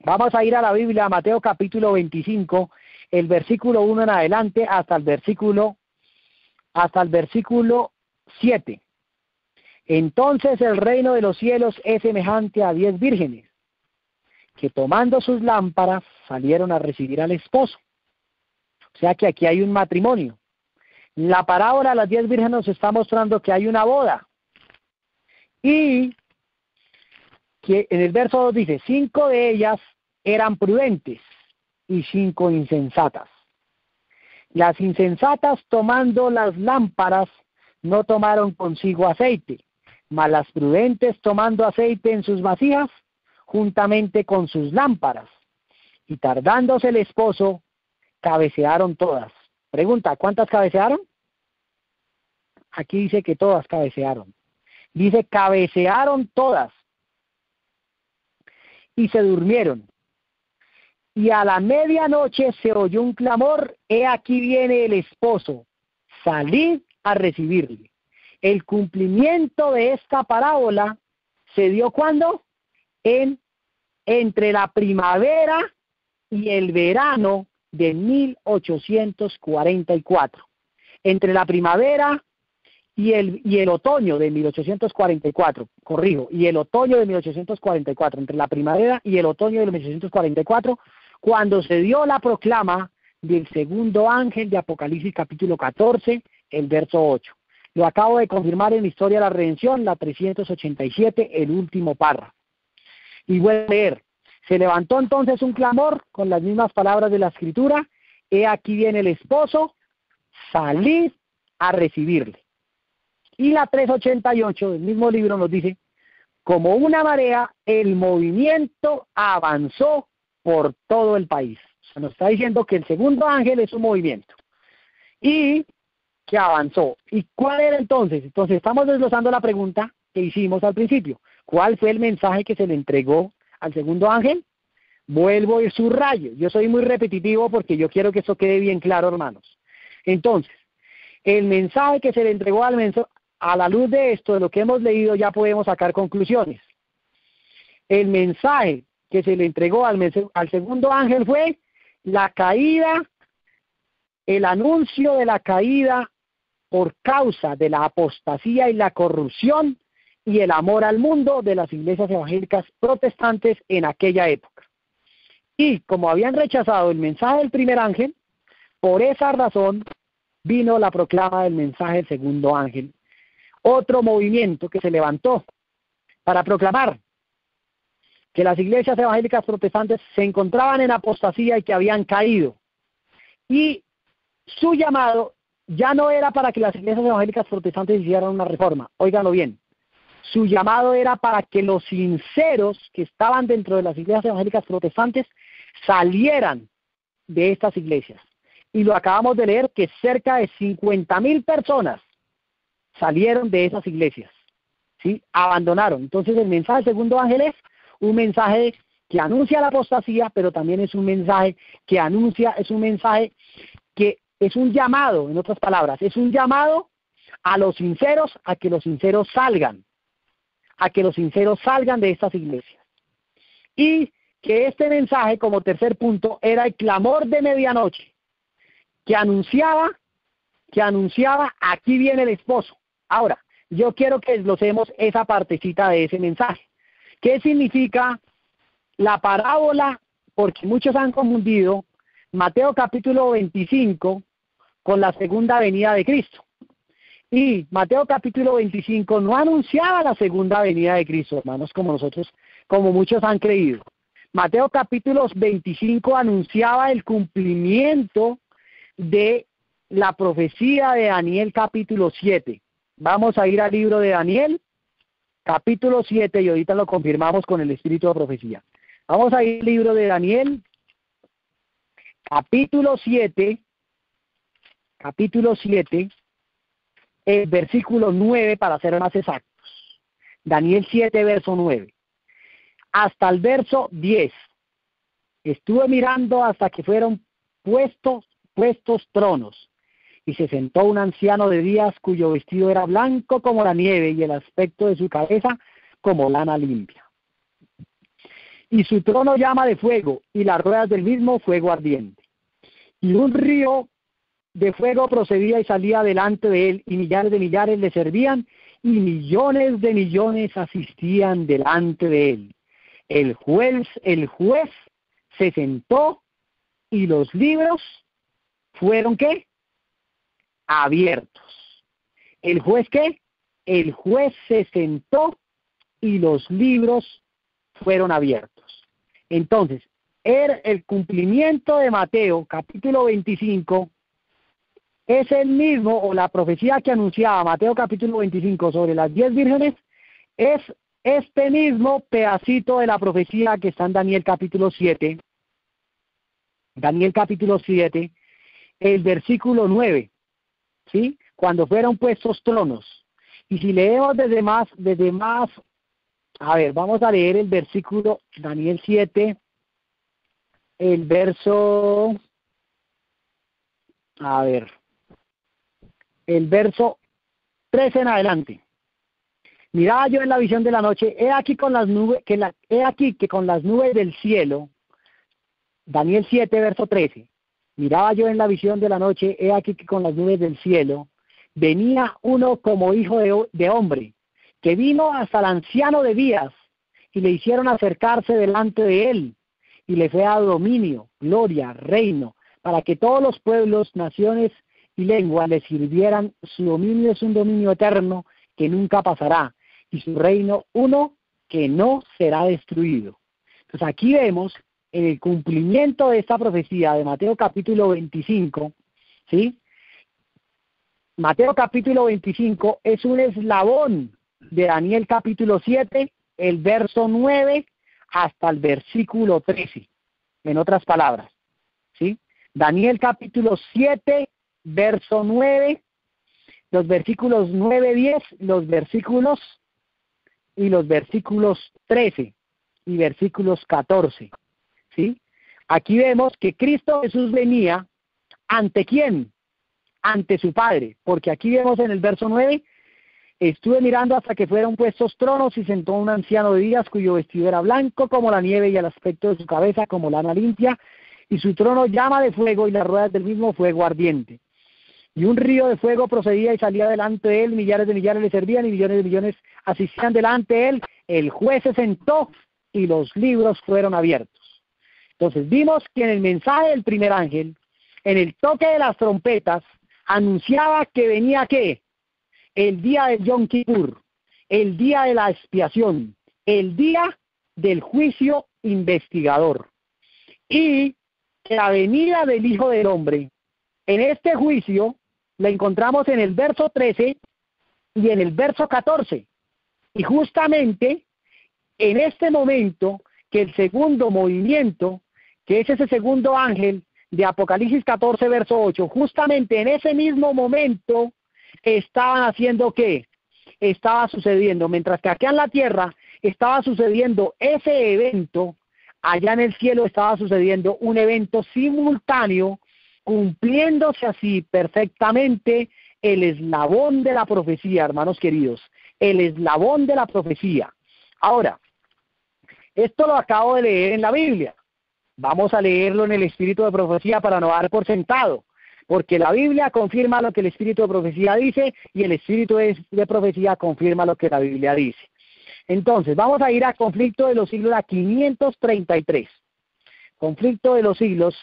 vamos a ir a la Biblia, Mateo capítulo 25, el versículo 1 en adelante, hasta el versículo 7. Entonces el reino de los cielos es semejante a 10 vírgenes, que tomando sus lámparas salieron a recibir al esposo. O sea que aquí hay un matrimonio. La parábola de las 10 vírgenes nos está mostrando que hay una boda. Y que en el verso 2 dice, 5 de ellas eran prudentes y 5 insensatas. Las insensatas, tomando las lámparas, no tomaron consigo aceite, mas las prudentes, tomando aceite en sus vasijas, juntamente con sus lámparas. Y tardándose el esposo, cabecearon todas. Pregunta, ¿cuántas cabecearon? Aquí dice que todas cabecearon. Dice, cabecearon todas y se durmieron. Y a la medianoche se oyó un clamor, he aquí viene el esposo, salid a recibirle. El cumplimiento de esta parábola se dio ¿cuándo? Entre la primavera y el verano de 1844. Entre la primavera y el otoño de 1844, corrijo, y el otoño de 1844, entre la primavera y el otoño de 1844, cuando se dio la proclama del segundo ángel de Apocalipsis capítulo 14, el verso 8. Lo acabo de confirmar en la Historia de la Redención, la 387, el último párrafo. Y voy a leer. Se levantó entonces un clamor con las mismas palabras de la Escritura. He aquí viene el esposo, salid a recibirle. Y la 388 del mismo libro nos dice, como una marea, el movimiento avanzó por todo el país. O sea, nos está diciendo que el segundo ángel es un movimiento. Y que avanzó. ¿Y cuál era entonces? Entonces estamos desglosando la pregunta que hicimos al principio. ¿Cuál fue el mensaje que se le entregó al segundo ángel? Vuelvo y subrayo. Yo soy muy repetitivo porque yo quiero que eso quede bien claro, hermanos. Entonces, el mensaje que se le entregó a la luz de esto, de lo que hemos leído, ya podemos sacar conclusiones. El mensaje que se le entregó al segundo ángel fue la caída, el anuncio de la caída por causa de la apostasía y la corrupción y el amor al mundo de las iglesias evangélicas protestantes en aquella época. Y como habían rechazado el mensaje del primer ángel, por esa razón vino la proclama del mensaje del segundo ángel. Otro movimiento que se levantó para proclamar que las iglesias evangélicas protestantes se encontraban en apostasía y que habían caído. Y su llamado ya no era para que las iglesias evangélicas protestantes hicieran una reforma, óiganlo bien. Su llamado era para que los sinceros que estaban dentro de las iglesias evangélicas protestantes salieran de estas iglesias. Y lo acabamos de leer, que cerca de 50,000 personas salieron de esas iglesias, ¿sí? Abandonaron. Entonces el mensaje del segundo ángel es un mensaje que anuncia la apostasía, pero también es un mensaje que anuncia, es un mensaje que es un llamado, en otras palabras, es un llamado a los sinceros, a que los sinceros salgan de estas iglesias. Y que este mensaje, como tercer punto, era el clamor de medianoche, que anunciaba, aquí viene el esposo. Ahora, yo quiero que desglosemos esa partecita de ese mensaje. ¿Qué significa la parábola? Porque muchos han confundido Mateo capítulo 25 con la segunda venida de Cristo. Y Mateo capítulo 25 no anunciaba la segunda venida de Cristo, hermanos, como muchos han creído. Mateo capítulo 25 anunciaba el cumplimiento de la profecía de Daniel capítulo 7. Vamos a ir al libro de Daniel, capítulo 7, y ahorita lo confirmamos con el espíritu de profecía. Vamos a ir al libro de Daniel, capítulo 7, el versículo 9 para ser más exactos. Daniel 7, verso 9. Hasta el verso 10. Estuve mirando hasta que fueron puestos tronos. Y se sentó un anciano de días cuyo vestido era blanco como la nieve y el aspecto de su cabeza como lana limpia. Y su trono llama de fuego y las ruedas del mismo fuego ardiente. Y un río de fuego procedía y salía delante de él, y millares de millares le servían, y millones de millones asistían delante de él. El juez se sentó, y los libros fueron, ¿qué? Abiertos. ¿El juez qué? El juez se sentó, y los libros fueron abiertos. Entonces, el cumplimiento de Mateo, capítulo 25, es el mismo, o la profecía que anunciaba Mateo capítulo 25 sobre las 10 vírgenes, es este mismo pedacito de la profecía que está en Daniel capítulo 7, el versículo 9, ¿sí? Cuando fueron puestos tronos. Y si leemos desde más, a ver, vamos a leer el versículo, Daniel 7, el verso, a ver, el verso 13 en adelante. Miraba yo en la visión de la noche, he aquí que con las nubes del cielo, Daniel 7, verso 13. Miraba yo en la visión de la noche, he aquí que con las nubes del cielo venía uno como hijo de hombre, que vino hasta el anciano de días, y le hicieron acercarse delante de él, y le fue dado dominio, gloria, reino, para que todos los pueblos, naciones y lengua le sirvieran. Su dominio es un dominio eterno que nunca pasará, y su reino uno que no será destruido. Entonces aquí vemos en el cumplimiento de esta profecía de Mateo capítulo 25, ¿sí? Mateo capítulo 25 es un eslabón de Daniel capítulo 7, el verso 9 hasta el versículo 13, en otras palabras, ¿sí? Daniel capítulo 7, verso 9, los versículos 9, 10, los versículos 13 y versículos 14, ¿sí? Aquí vemos que Cristo Jesús venía, ¿ante quién? Ante su Padre, porque aquí vemos en el verso 9, estuve mirando hasta que fueron puestos tronos y sentó un anciano de días cuyo vestido era blanco como la nieve y el aspecto de su cabeza como lana limpia, y su trono llama de fuego y las ruedas del mismo fuego ardiente. Y un río de fuego procedía y salía delante de él, millares de millares le servían y millones de millones asistían delante de él. El juez se sentó y los libros fueron abiertos. Entonces vimos que en el mensaje del primer ángel, en el toque de las trompetas, anunciaba que venía ¿qué? El día del Yom Kippur, el día de la expiación, el día del juicio investigador. Y la venida del Hijo del Hombre, en este juicio, la encontramos en el verso 13 y en el verso 14. Y justamente en este momento, que el segundo movimiento, que es ese segundo ángel de Apocalipsis 14, verso 8, justamente en ese mismo momento estaban haciendo ¿qué? Estaba sucediendo, mientras que acá en la tierra estaba sucediendo ese evento, allá en el cielo estaba sucediendo un evento simultáneo, cumpliéndose así perfectamente el eslabón de la profecía, hermanos queridos, el eslabón de la profecía. Ahora, esto lo acabo de leer en la Biblia. Vamos a leerlo en el espíritu de profecía para no dar por sentado, porque la Biblia confirma lo que el espíritu de profecía dice y el espíritu de profecía confirma lo que la Biblia dice. Entonces, vamos a ir a conflicto de los siglos, la 533. Conflicto de los siglos,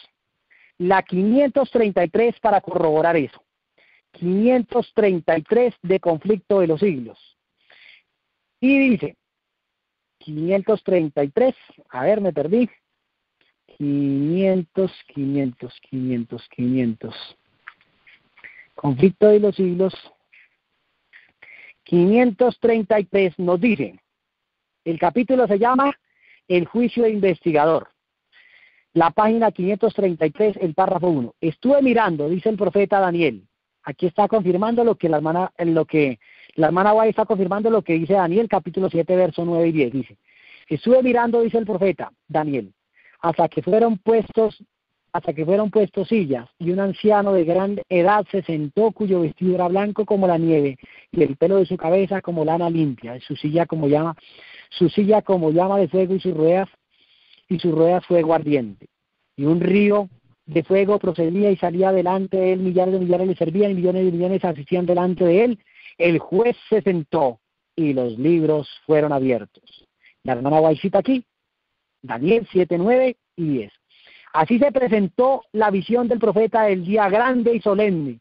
la 533 para corroborar eso. 533 de conflicto de los siglos. Y dice, 533, a ver, me perdí. 500. Conflicto de los siglos. 533 nos dice, el capítulo se llama El juicio investigador. La página 533, el párrafo 1. Estuve mirando, dice el profeta Daniel. Aquí está confirmando lo que la hermana Guay está confirmando lo que dice Daniel, capítulo 7, verso 9 y 10. Dice, estuve mirando, dice el profeta Daniel, hasta que fueron puestos sillas, y un anciano de gran edad se sentó, cuyo vestido era blanco como la nieve, y el pelo de su cabeza como lana limpia, su silla como llama de fuego, y sus ruedas fuego ardiente. Y un río de fuego procedía y salía delante de él, millares de millares le servían, y millones de millones asistían delante de él. El juez se sentó, y los libros fueron abiertos. La hermana Guaycita aquí, Daniel 7, 9 y 10. Así se presentó la visión del profeta del día grande y solemne,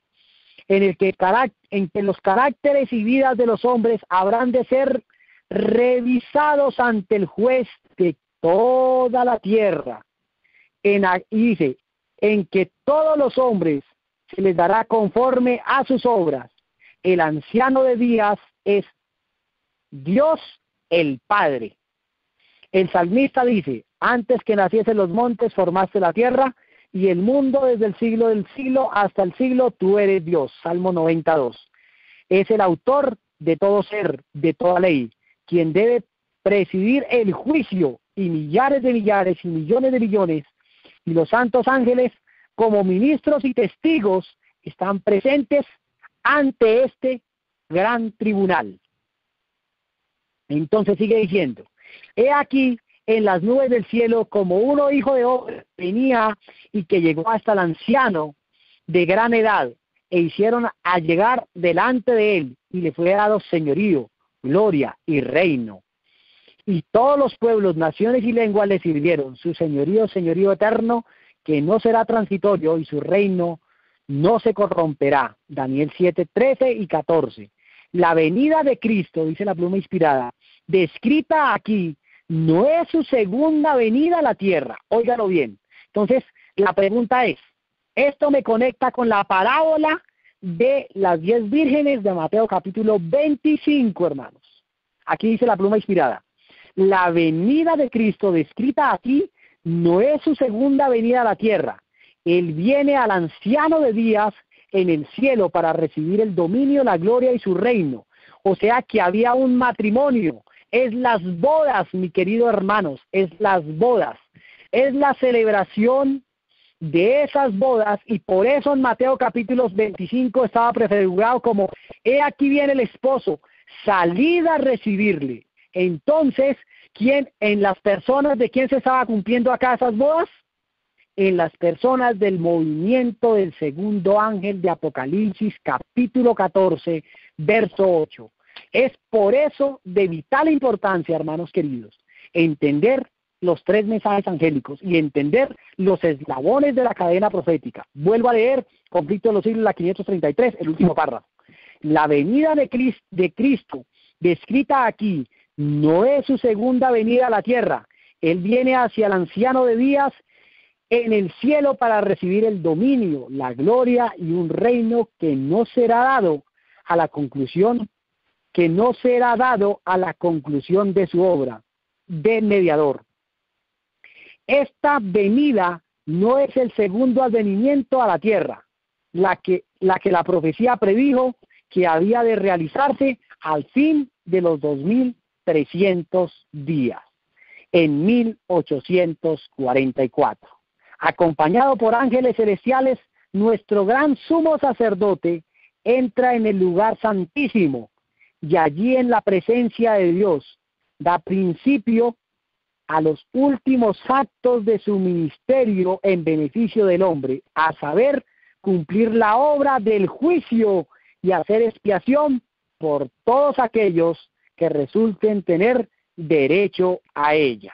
en que los caracteres y vidas de los hombres habrán de ser revisados ante el juez de toda la tierra. Y dice, en que todos los hombres se les dará conforme a sus obras. El anciano de días es Dios el Padre. El salmista dice, antes que naciesen los montes formaste la tierra, y el mundo desde el siglo del siglo hasta el siglo tú eres Dios. Salmo 92. Es el autor de todo ser, de toda ley, quien debe presidir el juicio, y millares de millares y millones de millones, y los santos ángeles como ministros y testigos están presentes ante este gran tribunal. Entonces sigue diciendo, he aquí en las nubes del cielo como uno hijo de hombre venía, y que llegó hasta el anciano de gran edad, e hicieron a llegar delante de él, y le fue dado señorío, gloria y reino. Y todos los pueblos, naciones y lenguas le sirvieron. Su señorío, señorío eterno, que no será transitorio, y su reino no se corromperá. Daniel 7, 13 y 14. La venida de Cristo, dice la pluma inspirada, descrita aquí, no es su segunda venida a la tierra. Óigalo bien. Entonces, la pregunta es, esto me conecta con la parábola de las 10 vírgenes de Mateo capítulo 25, hermanos. Aquí dice la pluma inspirada. La venida de Cristo descrita aquí no es su segunda venida a la tierra. Él viene al anciano de días en el cielo para recibir el dominio, la gloria y su reino. O sea que había un matrimonio. Es las bodas, mi querido hermanos, es las bodas. Es la celebración de esas bodas, y por eso en Mateo capítulo 25 estaba prefigurado como, he aquí viene el esposo, salid a recibirle. Entonces, ¿quién, en las personas de quién se estaba cumpliendo acá esas bodas? En las personas del movimiento del segundo ángel de Apocalipsis capítulo 14, verso 8. Es por eso de vital importancia, hermanos queridos, entender los 3 mensajes angélicos y entender los eslabones de la cadena profética. Vuelvo a leer Conflicto de los Siglos, la 533, el último párrafo. La venida de Cristo, descrita aquí, no es su segunda venida a la tierra. Él viene hacia el anciano de días en el cielo para recibir el dominio, la gloria y un reino que no será dado a la conclusión, de su obra de mediador. Esta venida no es el segundo advenimiento a la tierra, la que la profecía predijo que había de realizarse al fin de los 2300 días, en 1844. Acompañado por ángeles celestiales, nuestro gran sumo sacerdote entra en el lugar santísimo y allí en la presencia de Dios da principio a los últimos actos de su ministerio en beneficio del hombre, a saber, cumplir la obra del juicio y hacer expiación por todos aquellos que resulten tener derecho a ella.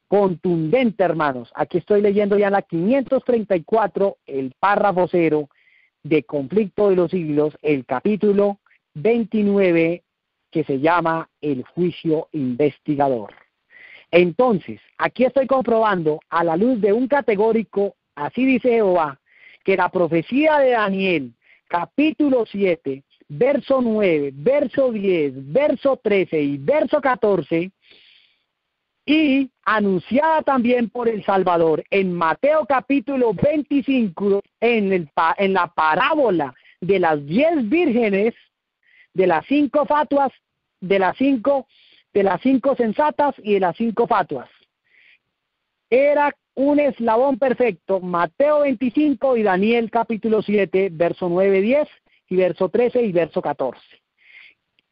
Contundente, hermanos. Aquí estoy leyendo ya en la 534, el párrafo 0 de Conflicto de los Siglos, el capítulo 29, que se llama el juicio investigador. Entonces, aquí estoy comprobando a la luz de un categórico, así dice Jehová, que la profecía de Daniel, capítulo 7, verso 9, verso 10, verso 13 y verso 14, y anunciada también por el Salvador en Mateo capítulo 25, en la parábola de las 10 vírgenes, de las 5 fatuas, de las cinco sensatas y de las 5 fatuas. Era un eslabón perfecto, Mateo 25 y Daniel capítulo 7, verso 9, 10 y verso 13 y verso 14.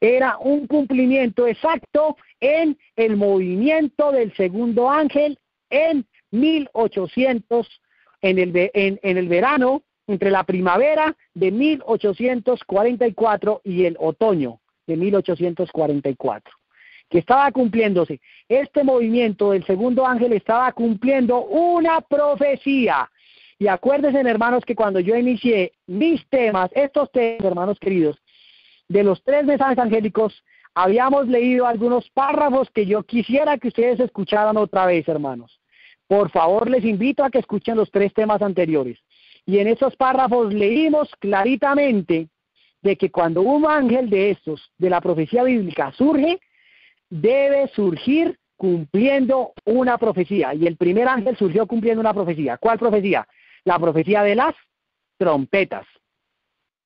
Era un cumplimiento exacto en el movimiento del segundo ángel en 1800, en el verano, entre la primavera de 1844 y el otoño de 1844, que estaba cumpliéndose. Este movimiento del segundo ángel estaba cumpliendo una profecía. Y acuérdense, hermanos, que cuando yo inicié mis temas, estos temas, hermanos queridos, de los 3 mensajes angélicos, habíamos leído algunos párrafos que yo quisiera que ustedes escucharan otra vez, hermanos. Por favor, les invito a que escuchen los 3 temas anteriores. Y en esos párrafos leímos claritamente de que cuando un ángel de estos, de la profecía bíblica, surge, debe surgir cumpliendo una profecía. Y el primer ángel surgió cumpliendo una profecía. ¿Cuál profecía? La profecía de las trompetas.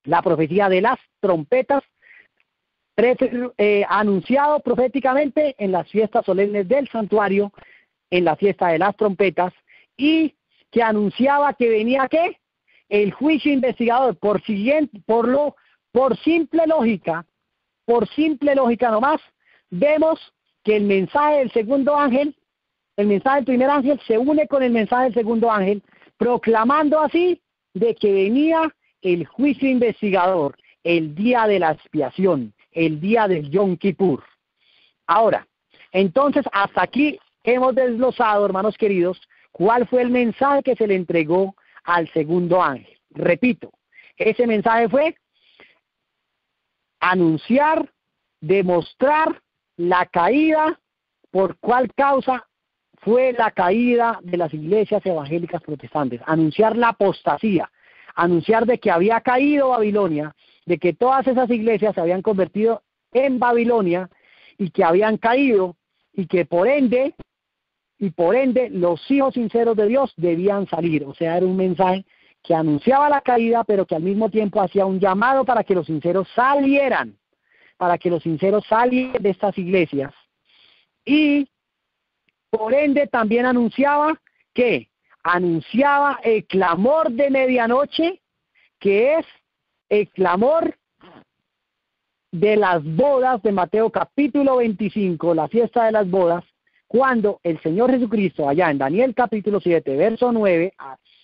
La profecía de las trompetas, anunciado proféticamente en las fiestas solemnes del santuario, en la fiesta de las trompetas, y que anunciaba que venía ¿qué? El juicio investigador. Por simple lógica nomás, vemos que el mensaje del segundo ángel, el mensaje del primer ángel se une con el mensaje del segundo ángel, proclamando así de que venía el juicio investigador, el día de la expiación, el día del Yom Kippur. Ahora, entonces hasta aquí hemos desglosado, hermanos queridos, cuál fue el mensaje que se le entregó al segundo ángel. Repito, ese mensaje fue anunciar, demostrar la caída. ¿Por cuál causa fue la caída de las iglesias evangélicas protestantes? Anunciar la apostasía, anunciar de que había caído Babilonia, de que todas esas iglesias se habían convertido en Babilonia y que habían caído, y que por ende los hijos sinceros de Dios debían salir. O sea, era un mensaje que anunciaba la caída, pero que al mismo tiempo hacía un llamado para que los sinceros salieran, de estas iglesias. Y por ende también anunciaba el clamor de medianoche, que es el clamor de las bodas de Mateo capítulo 25, la fiesta de las bodas, cuando el Señor Jesucristo, allá en Daniel capítulo 7, verso 9,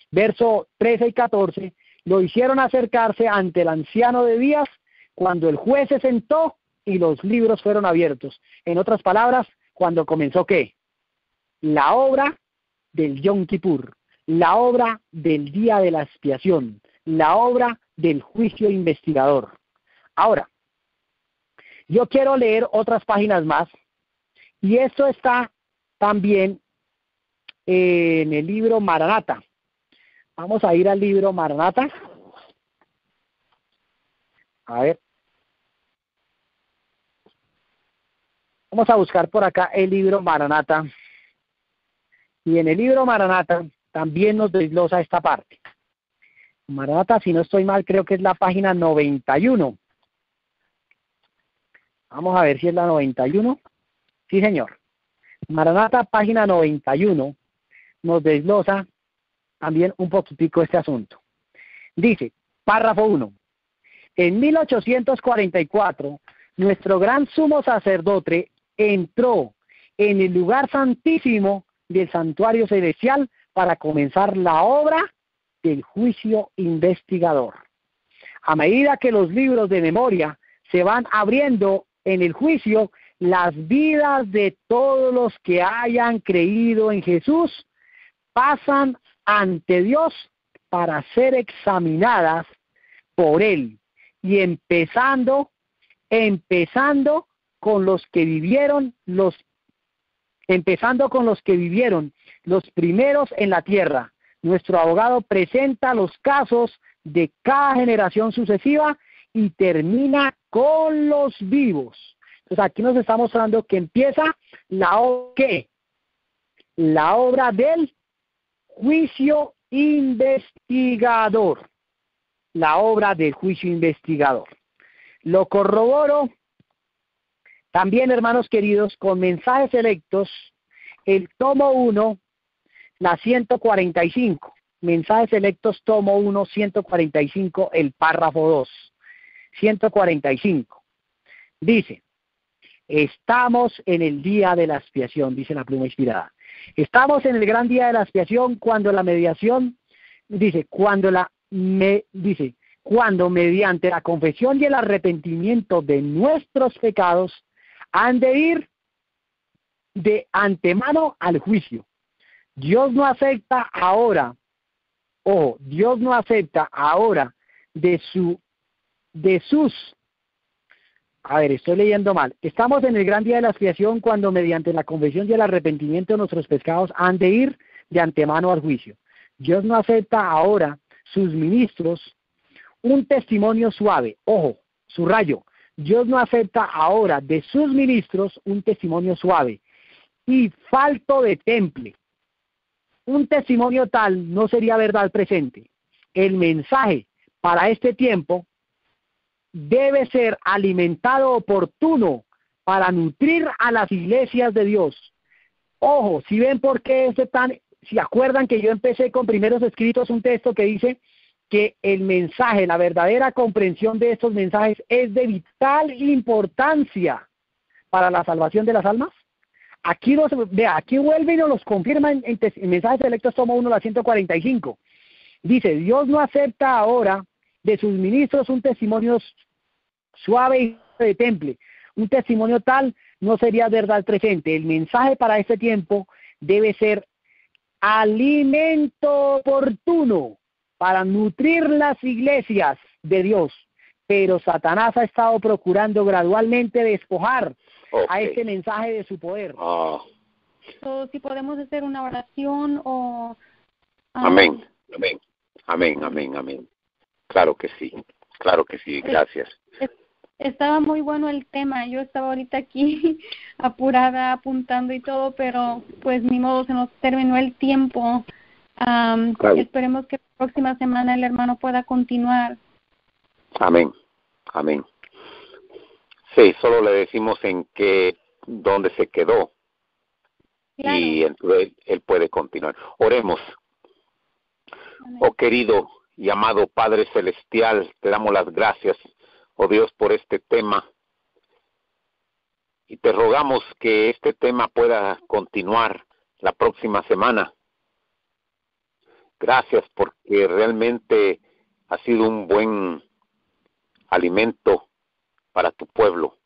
verso 13 y 14, lo hicieron acercarse ante el anciano de días, cuando el juez se sentó y los libros fueron abiertos. En otras palabras, cuando comenzó ¿qué? La obra del Yom Kippur, la obra del día de la expiación, la obra del juicio investigador. Ahora, yo quiero leer otras páginas más, y esto está también en el libro Maranata. Vamos a ir al libro Maranata. A ver. Vamos a buscar por acá el libro Maranata. Y en el libro Maranata también nos desglosa esta parte. Maranata, si no estoy mal, creo que es la página 91. Vamos a ver si es la 91. Sí, señor. Maranata, página 91, nos desglosa también un poquitico este asunto. Dice, párrafo 1. En 1844, nuestro gran sumo sacerdote entró en el lugar santísimo del santuario celestial para comenzar la obra del juicio investigador. A medida que los libros de memoria se van abriendo en el juicio, las vidas de todos los que hayan creído en Jesús pasan ante Dios para ser examinadas por Él, y empezando con los que vivieron los primeros en la tierra. Nuestro abogado presenta los casos de cada generación sucesiva y termina con los vivos. Entonces aquí nos está mostrando que empieza la obra del juicio investigador. La obra del juicio investigador. Lo corroboro también, hermanos queridos, con Mensajes Selectos, el tomo 1, la 145. Mensajes Selectos, tomo 1, 145, el párrafo 2. 145. Dice, estamos en el día de la expiación, dice la pluma inspirada. Estamos en el gran día de la expiación cuando la mediación, cuando mediante la confesión y el arrepentimiento de nuestros pecados han de ir de antemano al juicio. Dios no acepta ahora de sus, a ver, estoy leyendo mal. Estamos en el gran día de la expiación cuando mediante la confesión y el arrepentimiento de nuestros pecados han de ir de antemano al juicio. Dios no acepta ahora sus ministros un testimonio suave. Ojo, subrayo. Dios no acepta ahora de sus ministros un testimonio suave y falto de temple. Un testimonio tal no sería verdad presente. El mensaje para este tiempo debe ser alimentado oportuno para nutrir a las iglesias de Dios. Ojo, si ven por qué si acuerdan que yo empecé con Primeros Escritos, un texto que dice que el mensaje, la verdadera comprensión de estos mensajes es de vital importancia para la salvación de las almas. Aquí vuelve y nos los confirma en Mensajes Selectos, tomo 1, la 145. Dice, Dios no acepta ahora de sus ministros un testimonio suave y de temple. Un testimonio tal no sería verdad presente. El mensaje para este tiempo debe ser alimento oportuno para nutrir las iglesias de Dios, pero Satanás ha estado procurando gradualmente despojar a este mensaje de su poder. Si podemos hacer una oración o... Amén. Claro que sí, gracias. Estaba muy bueno el tema. Yo estaba ahorita aquí apurada, apuntando y todo, pero pues ni modo, se nos terminó el tiempo. Claro. Esperemos que la próxima semana el hermano pueda continuar. Amén. Sí, solo le decimos dónde se quedó. Claro. Y entonces él puede continuar. Oremos. Amén. Oh querido y amado Padre Celestial, te damos las gracias, oh Dios, por este tema. Y te rogamos que este tema pueda continuar la próxima semana. Gracias porque realmente ha sido un buen alimento para tu pueblo.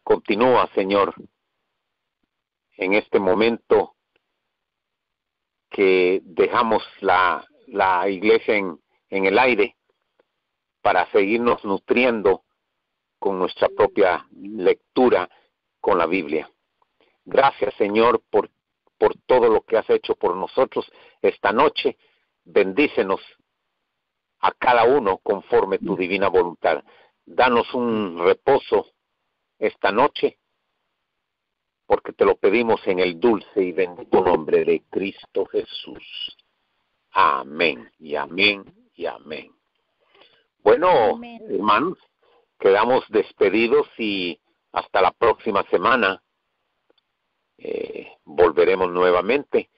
Continúa, Señor, en este momento que dejamos la iglesia en el aire para seguirnos nutriendo con nuestra propia lectura con la Biblia. Gracias, Señor, por todo lo que has hecho por nosotros esta noche. Bendícenos a cada uno conforme tu divina voluntad. Danos un reposo esta noche, porque te lo pedimos en el dulce y bendito nombre de Cristo Jesús. Amén, y amén, y amén. Bueno, amén. Hermanos, quedamos despedidos y hasta la próxima semana. Volveremos nuevamente.